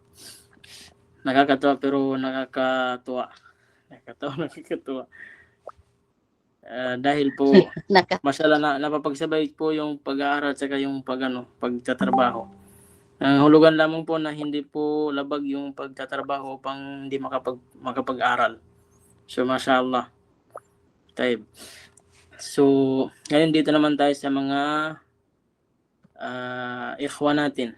Nakakatawa pero nakakatuwa. Nakakatuwa. Dahil po mashallah napapagsabay po yung pag-aaral at yung pagtatrabaho. Ang hulugan lamang po na hindi po labag yung pagtatrabaho upang hindi makapag-aral. So, mashallah. Taib. So, ngayon dito naman tayo sa mga ikhwan natin.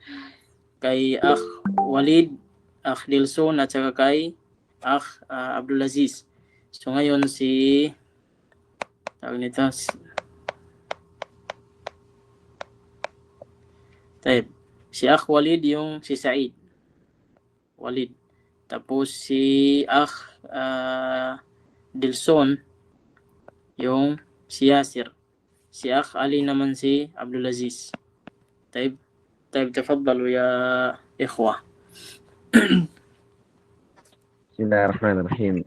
Kay Akh Walid, Akh Dilson, at saka kay Akh Abdulaziz. So, ngayon tawag nito, Taib. Si Akh Walid yung si Said. Walid. Tapos si Akh Dilson yung si Yasir. Si Akh Ali naman si Abdulaziz. Taib. Tafaddalu ya ikhwa. Bismillahirrahmanirrahim.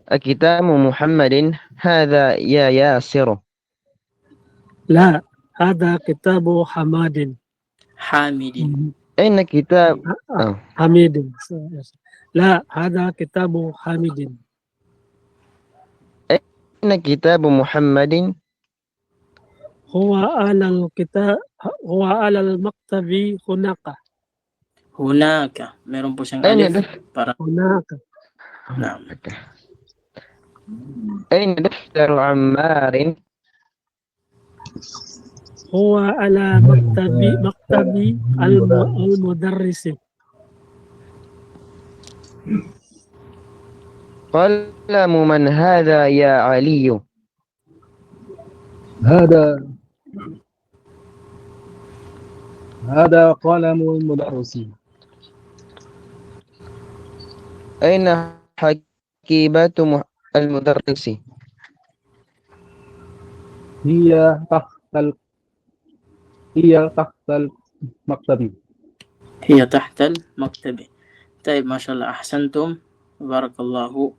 كتاب محمد هذا يا ياسر لا هذا كتاب حماد حامد. أين كتاب حميد لا هذا كتاب حميد أين كتاب محمد هو على المكتب هناك Hunaka. Meron po siyang أين alif para هناك Naam. أين دفتر عمار هو على مكتب المدرس قلم من هذا يا علي هذا قلم المدرس. أين حكيبة المدرس؟ هي تحت هي تحت المكتب. هي تحت المكتب. طيب, ما شاء الله, ahsantum. Barakallahu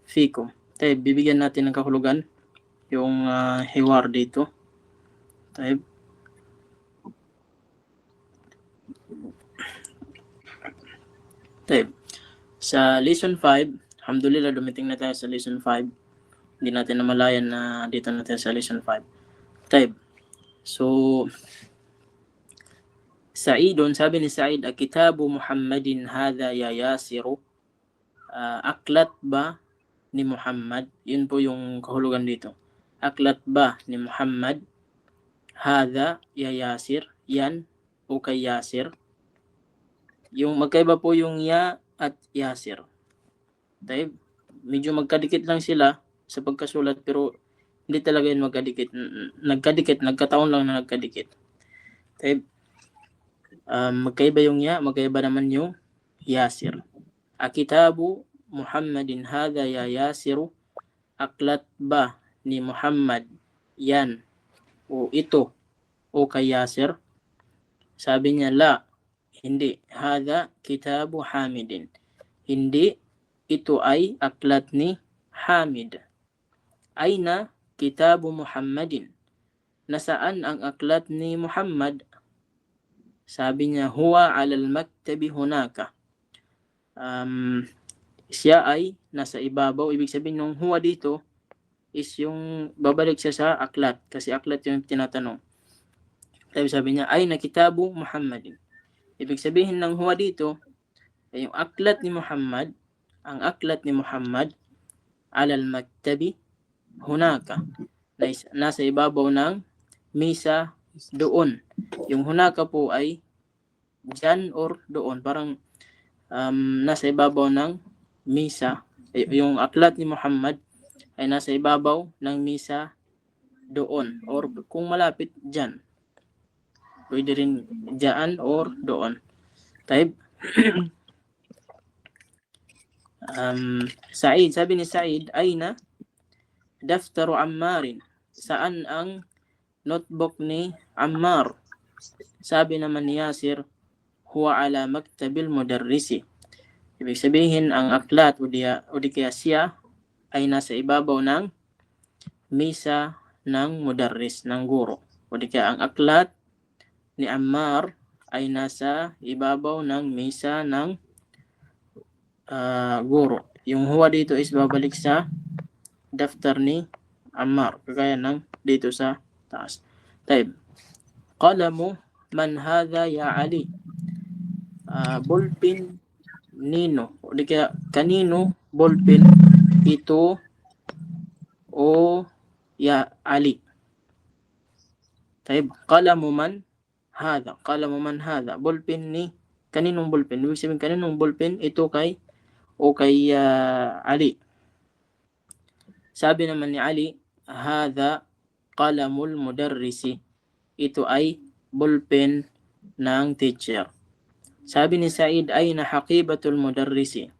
fikum. Tayo, bibigyan natin ng kahulugan yung hiwar dito. Tayo. Tayo. Sa lesson 5, alhamdulillah dumating na tayo sa lesson 5. Hindi natin namalayan na dito na tayo sa lesson 5. Tayo. So, Sa'idun, sabi ni Sa'id, Kitabu Muhammadin hadha ya Yasiru. Aklat ba ni Muhammad? Yun po yung kahulugan dito. Aklat ba ni Muhammad? Hadha ya Yasir. Yan o kay Yasir. Yung magkaiba po yung ya at Yasir. Tayo, medyo magkadikit lang sila sa pagkasulat pero hindi talaga yun magkadikit. Nagkataon lang na nagkadikit. Tayo, magkaiba yung ya, magkaiba naman yung Yasir. Kitabu Muhammadin hadha ya Yasiru. Aklat ba ni Muhammad yan o ito o kay Yasir? Sabi niya, la, hindi. Hadha kitabu Hamidin. Hindi, ito ay aklat ni Hamid. Aina kitabu Muhammadin. Nasaan ang aklat ni Muhammad? Sabi niya, huwa alal maktabi hunaka. Siya ay nasa ibabaw. Ibig sabihin ng huwa dito is yung babalik siya sa aklat. Kasi aklat yung tinatanong. Sabi niya, ay na kitabu Muhammadin. Ibig sabihin ng huwa dito ay yung aklat ni Muhammad. Ang aklat ni Muhammad alal maktabi hunaka. Nasa ibabaw ng misa doon. Yung hunaka po ay dyan or doon. Parang nasa ibabaw ng misa. Yung aklat ni Muhammad ay nasa ibabaw ng misa doon. Or kung malapit, dyan. Pwede rin dyan or doon. Type. Said, sabi ni Said, aina daftaru Ammarin. Saan ang notebook ni Ammar? Sabi naman ni Yasir, huwa ala maktabil mudarrisi. Ibig sabihin, ang aklat o di kaya siya ay nasa ibabaw ng misa ng mudarris, ng guro. O di kaya ang aklat ni Ammar ay nasa ibabaw ng misa ng guro. Yung huwa dito is babalik sa daftar ni Ammar. Kagaya ng dito sa taas. Taib. Qalamu man hadha ya Ali. Ballpen nino. O di kaya kanino ballpen ito o ya Ali. Taib. Qalamu man hadha. Qalamu man hadha. Ballpen ni kaninong ballpen? Ibig sabihin kaninong ballpen ito kay o kay Ali. Sabi naman ni Ali, hadha qalamul mudarrisi. Ito ay ballpen ng teacher. Sabi ni Said, ay na haqibatul mudarrisi.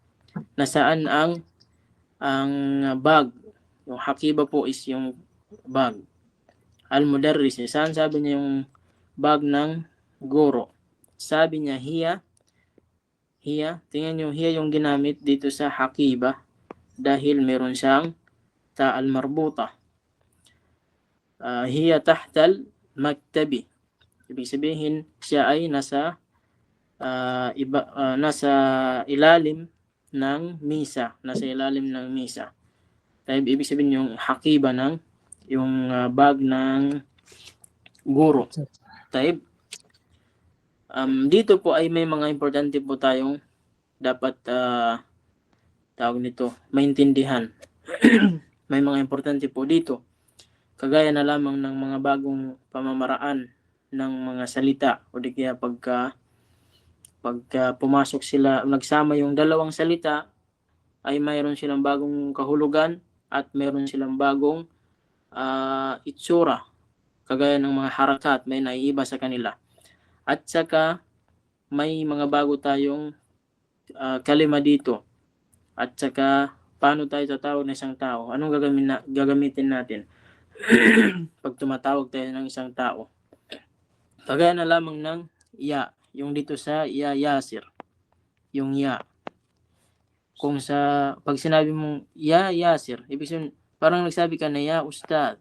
Nasaan ang bag? Yung haqiba po is yung bag. Al mudarrisi. Saan sabi niya yung bag ng guro? Sabi niya, hiya. Tingnan nyo, hiya yung ginamit dito sa haqiba dahil meron siyang ta'al marbuta. Hiya tahtal maktabi. Ibig sabihin, siya ay nasa ilalim ng misa. Nasa ilalim ng misa. Ibig sabihin yung hakiba ng yung bag ng guro. Dito po ay may mga importante po tayong dapat tawag nito, maintindihan. May mga importante po dito. Kagaya na lamang ng mga bagong pamamaraan ng mga salita o di kaya pagka pumasok sila, nagsama yung dalawang salita ay mayroon silang bagong kahulugan at mayroon silang bagong itsura. Kagaya ng mga harakat, may naiiba sa kanila. At saka may mga bago tayong kalima dito At saka, paano tayo tatawag ng isang tao? Anong gagamitin natin pag tumatawag tayo ng isang tao? Kagaya na lamang ng ya, yung dito sa ya Yasir, yung ya. Kung pag sinabi mong ya Yasir, ibig sabihin, parang nagsabi ka na ya Ustad.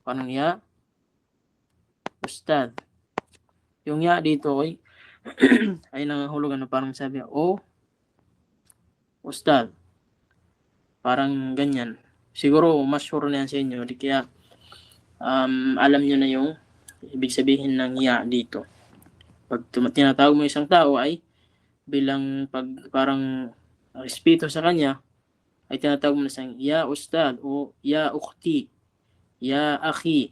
Parang ya Ustad. Yung ya dito ay nangahulugan na parang sabi, o Ustad. Parang ganyan. Siguro, mas sure na yan sa inyo. Di kaya, alam nyo na yung ibig sabihin ng ya dito. Pag tinatawag mo isang tao ay bilang parang respeto sa kanya, ay tinatawag mo na siyang ya Ustad o ya Ukhti, ya Akhi,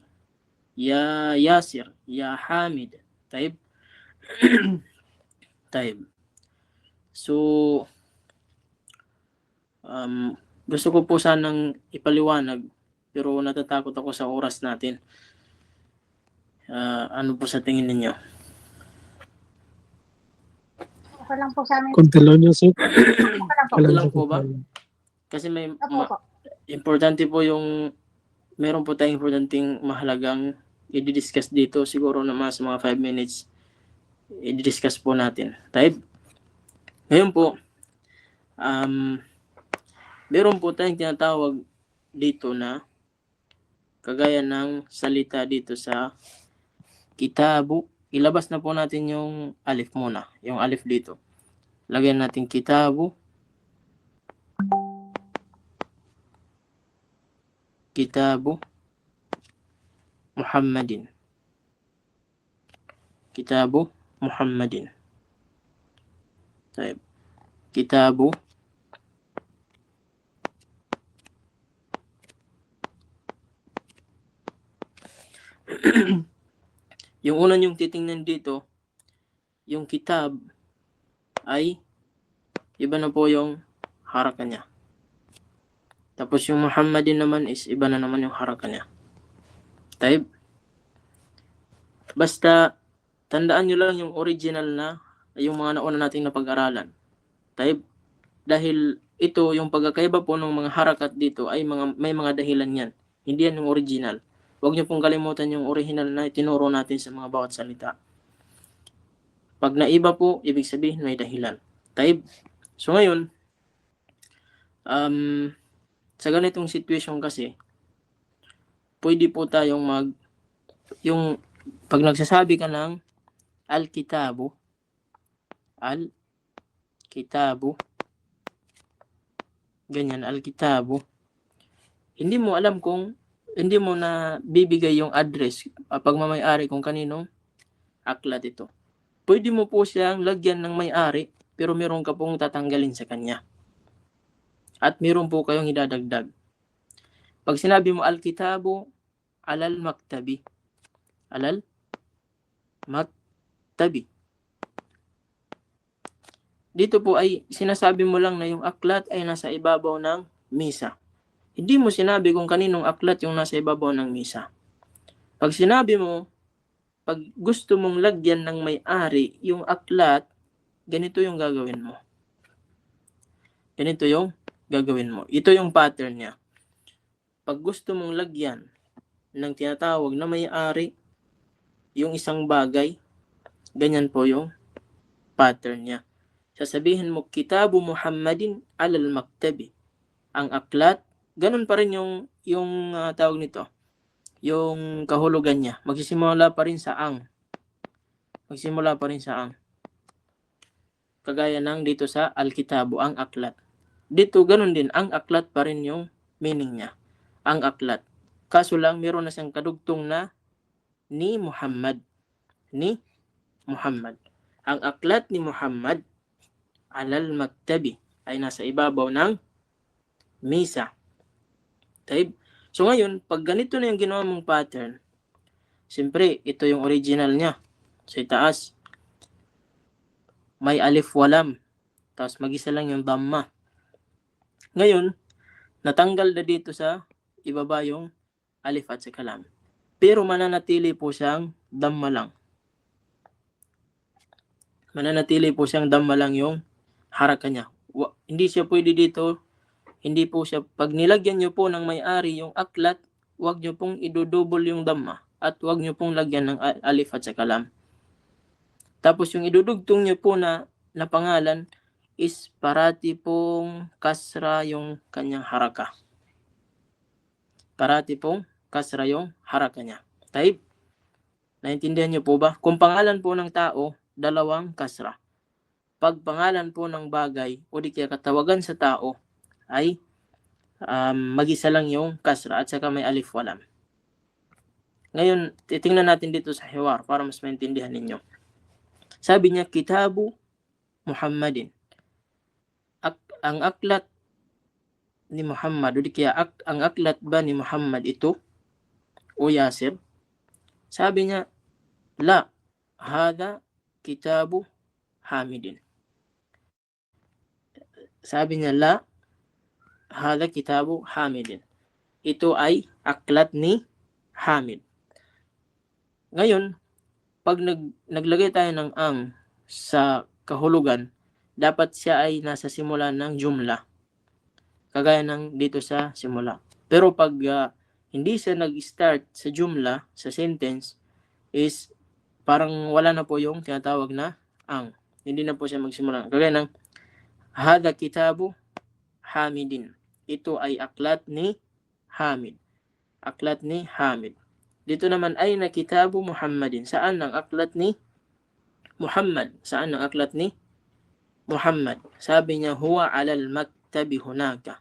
ya Yasir, ya Hamid. Taib. Taib. So, gusto ko po sanang ipaliwanag pero natatakot ako sa oras natin. Ano po sa tingin ninyo? Okay lang po sa amin. Konti lang yun, sir. Okay lang po ba? Kasi may Opo. importante po meron po tayong importanteng mahalagang i-discuss dito. Siguro naman sa mga 5 minutes i-discuss po natin. Type. Ngayon po, meron po tayong tinatawag dito na kagaya ng salita dito sa kitabu. Ilabas na po natin yung alif muna. Yung alif dito. Lagyan natin kitabu. Kitabu Muhammadin. Kitabu Muhammadin. Taib. Kitabu yung una yung titingnan dito, yung kitab ay iba na po yung haraka niya. Tapos yung Muhammadin naman is iba na naman yung haraka niya. Taib. Basta tandaan nyo lang yung original na yung mga nauna nating napag-aralan. Taib. Dahil ito yung pagkakaiba po ng mga harakat dito ay may mga dahilan yan. Hindi yan yung original. Huwag niyo pong kalimutan yung original na itinuro natin sa mga bawat salita. Pag naiba po, ibig sabihin may dahilan. Taib. So ngayon, sa ganitong situation kasi, pwede po tayong yung pag nagsasabi ka ng al-kitabu, ganyan, al-kitabu, hindi mo alam kung hindi mo na bibigay yung address, pagmamayari kung kaninong aklat ito. Pwede mo po siyang lagyan ng may-ari, pero meron ka pong tatanggalin sa kanya. At meron po kayong idadagdag. Pag sinabi mo al-kitabu, alal maktabi. Alal maktabi. Dito po ay sinasabi mo lang na yung aklat ay nasa ibabaw ng misa. Hindi mo sinabi kung kaninong aklat yung nasa ibabaw ng misa. Pag sinabi mo, pag gusto mong lagyan ng may-ari yung aklat, ganito yung gagawin mo. Ganito yung gagawin mo. Ito yung pattern niya. Pag gusto mong lagyan ng tinatawag na may-ari yung isang bagay, ganyan po yung pattern niya. Sasabihin mo, Kitabu Muhammadin alal maktabi. Ang aklat, ganun pa rin yung tawag nito. Yung kahulugan niya. Magsisimula pa rin sa ang. Magsimula pa rin sa ang. Kagaya ng dito sa al-kitabu, ang aklat. Dito, ganun din. Ang aklat pa rin yung meaning niya. Ang aklat. Kaso lang, meron na siyang kadugtong na ni Muhammad. Ni Muhammad. Ang aklat ni Muhammad alal maktabi ay nasa ibabaw ng misa. Taib. So ngayon, pag ganito na yung ginawa mong pattern, siyempre, ito yung original niya. Sa itaas, may alif walam. Tapos mag-isa lang yung dhamma. Ngayon, natanggal na dito sa ibaba yung alif at saka lam. Pero mananatili po siyang dhamma lang. Mananatili po siyang dhamma lang yung haraka niya. hindi siya pwede dito, hindi po siya, pag nilagyan nyo po ng may-ari yung aklat, wag nyo pong idudubol yung damma at wag nyo pong lagyan ng alif at saka lam. Tapos yung idudugtong nyo po na pangalan is parati pong kasra yung kanyang haraka. Parati pong kasra yung haraka niya. Taib? Naintindihan nyo po ba? Kung pangalan po ng tao, dalawang kasra. Pag pangalan po ng bagay o di kaya katawagan sa tao ay mag-isa lang yung kasra at saka may alif walam. Ngayon, titingnan natin dito sa hiwar para mas maintindihan ninyo. Sabi niya, Kitabu Muhammadin. Ang aklat ni Muhammad, o di kaya ang aklat ba ni Muhammad ito o Yasir? Sabi niya, la, hada Kitabu Hamidin. Sabi niya, la, hada Kitabu Hamidin. Ito ay aklat ni Hamid. Ngayon, pag naglagay tayo ng ang sa kahulugan, dapat siya ay nasa simula ng jumla. Kagaya ng dito sa simula. Pero pag hindi siya nag-start sa jumla, sa sentence, is parang wala na po yung tinatawag na ang. Hindi na po siya magsimula. Kagaya ng hada Kitabu Hamidin. Ito ay aklat ni Hamid. Aklat ni Hamid. Dito naman ay na Kitabu Muhammadin. Saan ang aklat ni Muhammad? Saan ang aklat ni Muhammad? Sabi niya, huwa alal maktabi hunaka.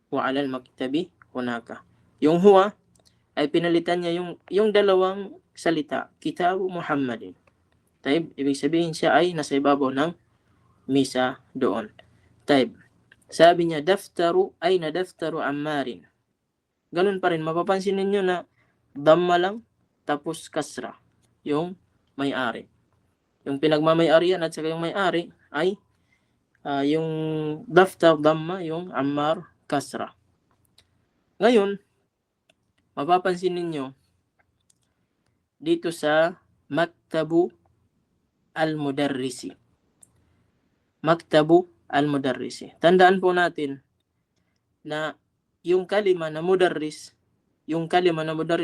Huwa alal maktabi hunaka. Yung huwa ay pinalitan niya yung dalawang salita. Kitabu Muhammadin. Taib, ibig sabihin siya ay nasa ibabaw ng misa doon. Taib. Sabi niya, daftaru ay na daftaru Ammarin. Ganun pa rin, mapapansin ninyo na damma lang, tapos kasra, yung may-ari. Yung pinagmamay-arian at saka yung may-ari ay yung daftar damma, yung Ammar kasra. Ngayon, mapapansin ninyo dito sa Maktabu al-Mudarrisi. Maktabu al-Mudarrisi. Tandaan po natin na yung kalima na mudarris,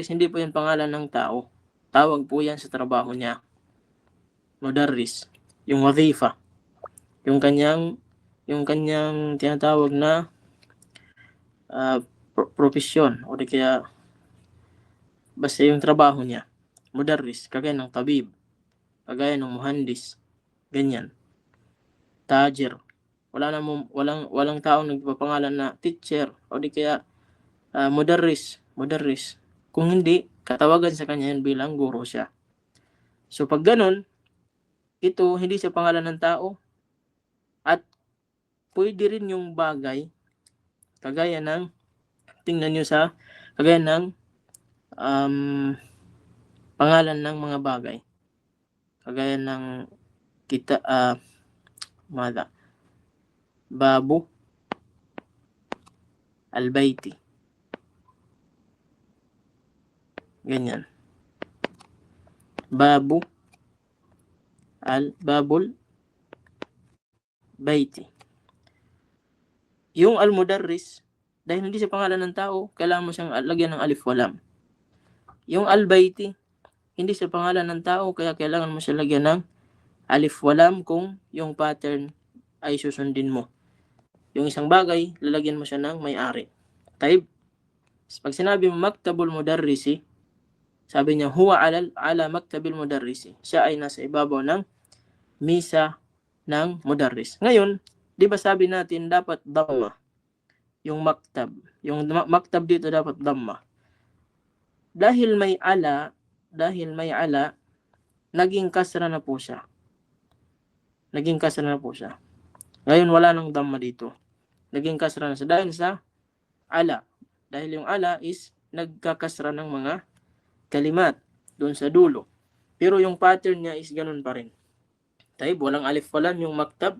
hindi po yung pangalan ng tao. Tawag po yan sa trabaho niya. Mudarris. Yung wazifa. Yung kanyang tinatawag na profesyon o di kaya basta yung trabaho niya. Mudarris, kagaya ng tabib, kagaya ng muhandis, ganyan. Tajir. Walang taong nagpapangalan na teacher o di kaya mudarris. Kung hindi, katawagan sa kanya yan bilang guro siya. So pag ganun, ito hindi siya pangalan ng tao at pwede rin yung bagay kagaya ng tingnan nyo sa kagaya ng pangalan ng mga bagay. Kagaya ng Babu al-Bayti. Ganyan. Babul Bayti. Yung al-Mudarris, dahil hindi siya pangalan ng tao, kailangan mo siyang lagyan ng alif walam. Yung al-Bayti, hindi siya pangalan ng tao, kaya kailangan mo siya lagyan ng alif walam kung yung pattern ay susundin mo. Yung isang bagay, lalagyan mo siya ng may-ari. Taib. Pag sinabi mo Maktabul Mudarrisi, sabi niya, huwa ala Maktabil Mudarrisi. Siya ay nasa ibabaw ng misa ng mudarris. Ngayon, di ba sabi natin dapat damma yung maktab. Yung maktab dito dapat damma. Dahil may ala, naging kasra na po siya. Ngayon wala nang damma dito. Naging kasra na siya dahil sa ala. Dahil yung ala is nagkakasra ng mga kalimat doon sa dulo. Pero yung pattern niya is ganun pa rin. Taib, walang alif walam yung maktab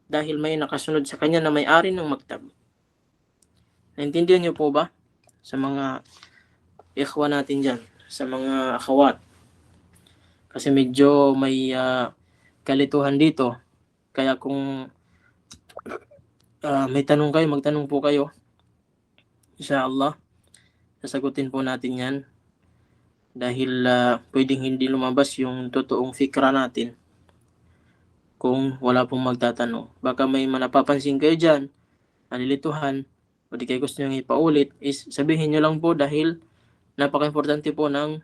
dahil may nakasunod sa kanya na may-ari ng maktab. Naintindihan niyo po ba? Sa mga ikhwan natin dyan, sa mga akhawat. Kasi medyo may kalituhan dito. Kaya kung may tanong kayo, magtanong po kayo. Inshallah, sasagutin po natin yan. Dahil pwedeng hindi lumabas yung totoong fikra natin kung wala pong magtatanong. Baka may napapansin kayo dyan, nalilituhan, o di kayo gusto nyo ipaulit, is sabihin nyo lang po dahil napaka-importante po ng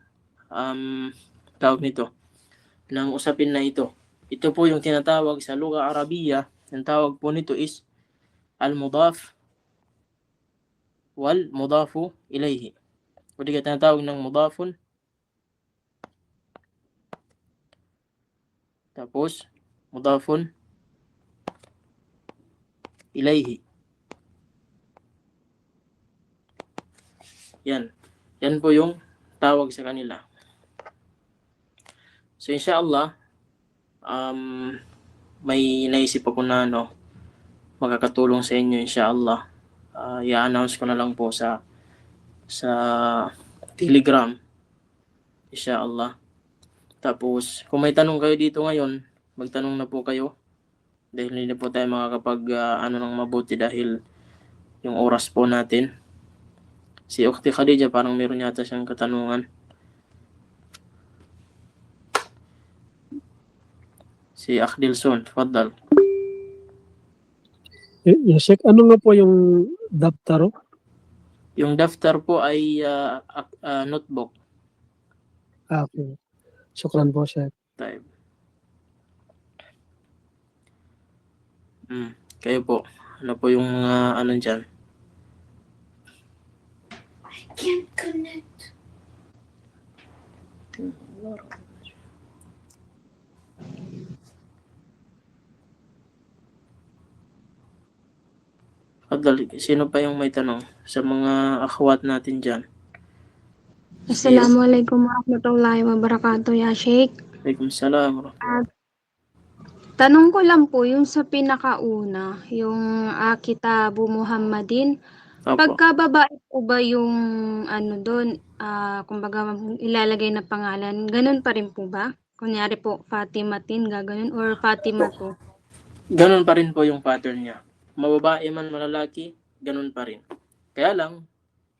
tawag nito, ng usapin na ito. Ito po yung tinatawag sa lugha Arabiya, ang tawag po nito is al-mudaf wal mudafu ilayhi. O di ka tinatawag ng mudafun, tapos mudafun ilayhi. Yan. Yan po yung tawag sa kanila. So inshallah, may naisip ako na makakatulong sa inyo inshallah. I-announce ko na lang po sa Telegram inshallah. Tapos kung may tanong kayo dito ngayon, magtanong na po kayo dahil hindi po tayo makakapag ng mabuti dahil yung oras po natin. Si Ukhti Khadija parang meron yata siyang katanungan. Si Akhdilson, tafadhal. Ya Sheikh, ano nga po yung daftaro? Yung daftar po ay notebook. Okay. Shukran po, Sheikh. Type. Kayo po. Ano po yung ano dyan? Can't connect. Tafadhal, sino pa yung may tanong sa mga akhwat natin dyan? Assalamualaikum warahmatullahi wabarakatuh, ya Sheikh. Waalaikumsalam. Tanong ko lang po, yung sa pinakauna, yung Kitabu Muhammadin, Opo. pagkababae po ba yung doon, kumbaga ilalagay na pangalan, ganun pa rin po ba? Kunyari po, Fatimatin, gaganon, or Fatima to? Ganun pa rin po yung pattern niya. Mababae man malalaki, ganun pa rin. Kaya lang,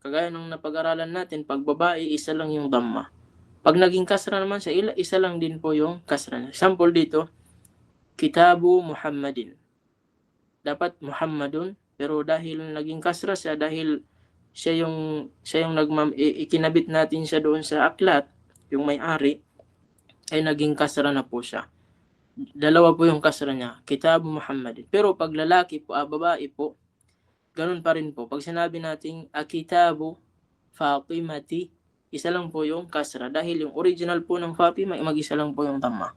kagaya ng napag-aralan natin, pag babae, isa lang yung dhamma. Pag naging kasra naman siya, isa lang din po yung kasra niya. Example dito, Kitabu Muhammadin. Dapat Muhammadun, pero dahil naging kasra siya, dahil siya yung ikinabit natin siya doon sa aklat, yung may-ari, ay naging kasra na po siya. Dalawa po yung kasra niya, Kitabu Muhammadin. Pero pag lalaki po, babae po, ganun pa rin po. Pag sinabi natin Kitabu Fatimati, isa lang po yung kasra. Dahil yung original po ng Fatima, mag-isa lang po yung tama.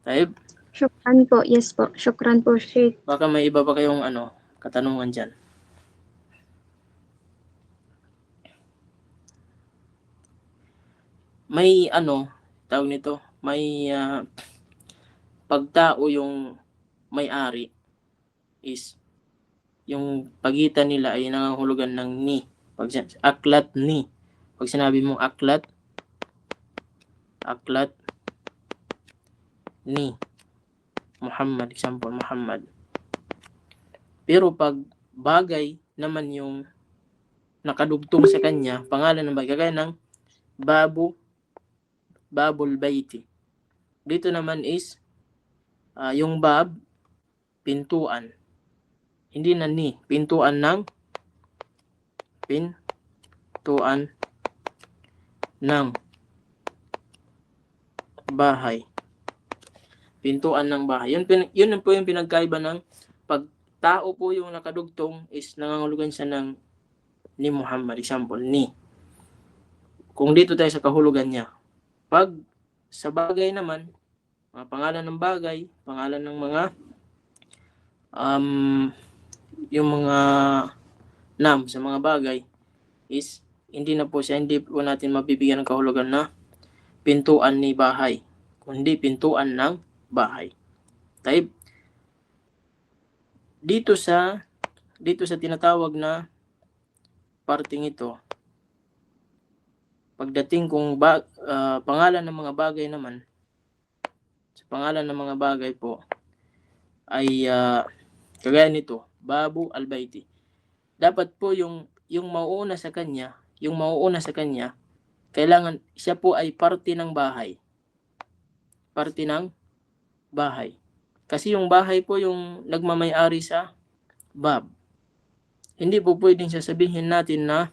Taib? Shukran po, yes po. Shukran po, Sheikh. Baka may iba pa kayong katanungan dyan. May tawag nito, may pagtao yung may-ari is yung pagitan nila ay nangangahulugan ng ni. Pag aklat ni. Pag sinabi mong aklat ni Muhammad, example Muhammad. Pero pag bagay naman yung nakadugtong sa kanya, pangalan ng bagay, kagaya ng Babul Baiti. Dito naman is yung bab, pintuan. Hindi na ni, pintuan ng bahay. Pintuan ng bahay. Yun po yung pinagkaiba ng pag tao po yung nakadugtong is nangangahulugan siya ng ni Muhammad. Example, ni. Kung dito tayo sa kahulugan niya. Pag sa bagay naman, mga pangalan ng bagay, pangalan ng mga yung mga nam sa mga bagay is hindi po natin mabibigyan ng kahulugan na pintuan ni bahay, kundi pintuan ng bahay. Type. Dito sa tinatawag na parting ito, pagdating kung pangalan ng mga bagay naman, sa pangalan ng mga bagay po, ay kagaya nito, babu al-baiti. Dapat po yung mauuna sa kanya, kailangan siya po ay parte ng bahay. Parte ng bahay. Kasi yung bahay po yung nagmamay-ari sa bab. Hindi po pwedeng sasabihin natin na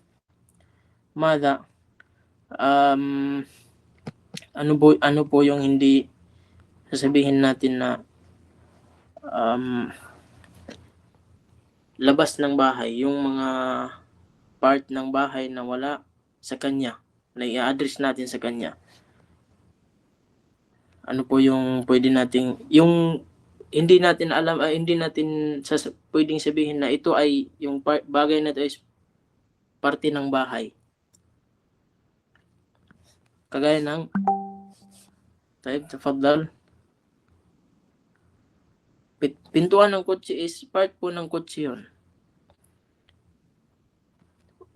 ano po yung hindi sasabihin natin na labas ng bahay, yung mga part ng bahay na wala sa kanya, na i-address natin sa kanya. Ano po yung pwede nating, yung hindi natin alam, hindi natin pwedeng sabihin na ito ay yung bagay na ito ay parte ng bahay. Kagaya ng tafadhal. Pintuan ng kotse is part po ng kotse yun.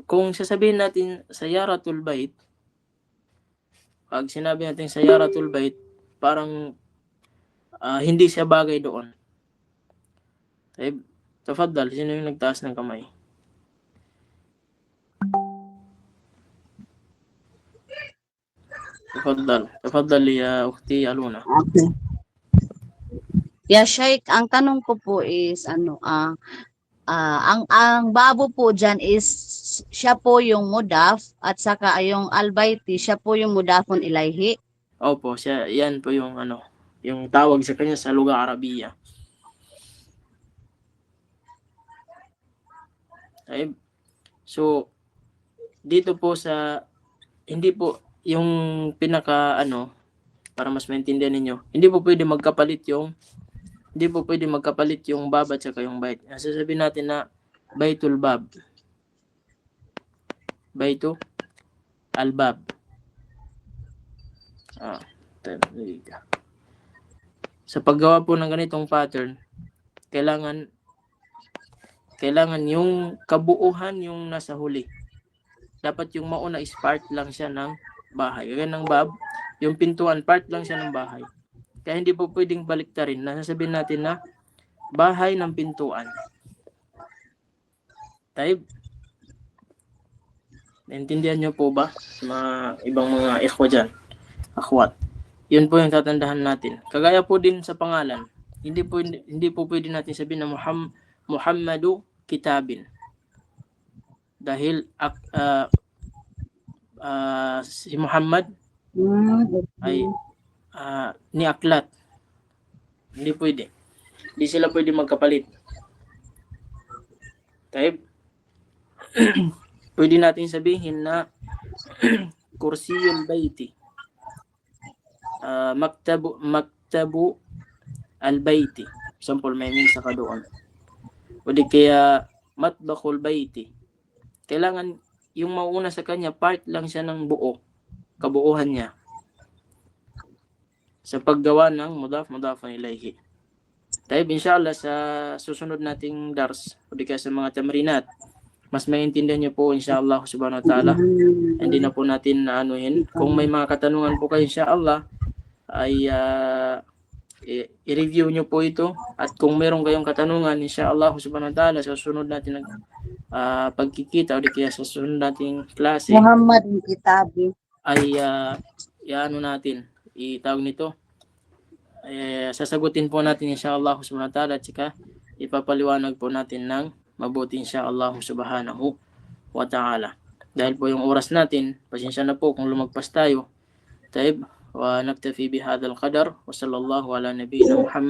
Kung sasabihin natin sayaratul bait, pag sinabi natin sayaratul bait, parang hindi siya bagay doon. Tafadhal, sino yung nagtaas ng kamay? Tafadhal ya ukhti Aluna. Okay. Ya Sheikh, ang tanong ko po is ang babo po diyan is siya po yung mudaf at saka yung albayti siya po yung mudafun ilayhi. Opo, siya, yan po yung yung tawag sa kanya sa lugar Arabiya. Okay. So, dito po hindi po yung pinaka para mas maintindihan ninyo, hindi po pwede magkapalit yung bab at saka yung bait. Sasabihin natin na baitul bab. Baitu al-bab. Sa paggawa po ng ganitong pattern, kailangan yung kabuuhan yung nasa huli. Dapat yung mauna is part lang siya ng bahay. Kaya ng bab, yung pintuan, part lang siya ng bahay. Kaya hindi po pwedeng baliktarin. Nasasabihin natin na bahay ng pintuan. Naintindihan nyo po ba? Mga ibang mga ikhwa dyan. Akhwat. Yun po yung tatandaan natin. Kagaya po din sa pangalan. Hindi po pwede natin sabihin na Muhammadu Kitabin. Dahil si Muhammad ay ni aklat. Hindi pwede. Hindi sila pwede magkapalit. Pwede natin sabihin na kursiyul baiti. Maktabu al-baiti. Example, may minsa ka doon. O di kaya matbakul baiti. Kailangan yung mauna sa kanya, part lang siya ng buo. Kabuuhan niya. Sa paggawa ng mudafun ilayhi. Inshallah sa susunod nating dars, o di kaya sa mga tamrinat, mas maintindihan niyo po inshallah subhanahu wa ta'ala. Hindi na po natin naanuhin. Kung may mga katanungan po kayo inshallah, ay i-review niyo po ito. At kung meron kayong katanungan inshallah subhanahu wa ta'ala, sa susunod natin pagkikita o di kaya sa susunod nating klase, Muhammad Kitabi. ay natin, itawag nito. Sasagutin po natin inshallah subhanahu wa ta'ala at saka ipapaliwanag po natin ng mabuti inshallah subhanahu wa ta'ala. Dahil po yung oras natin, pasensya na po kung lumagpas tayo. Wa naktafi bihadal qadar wa sallallahu ala nabiyyina Muhammad.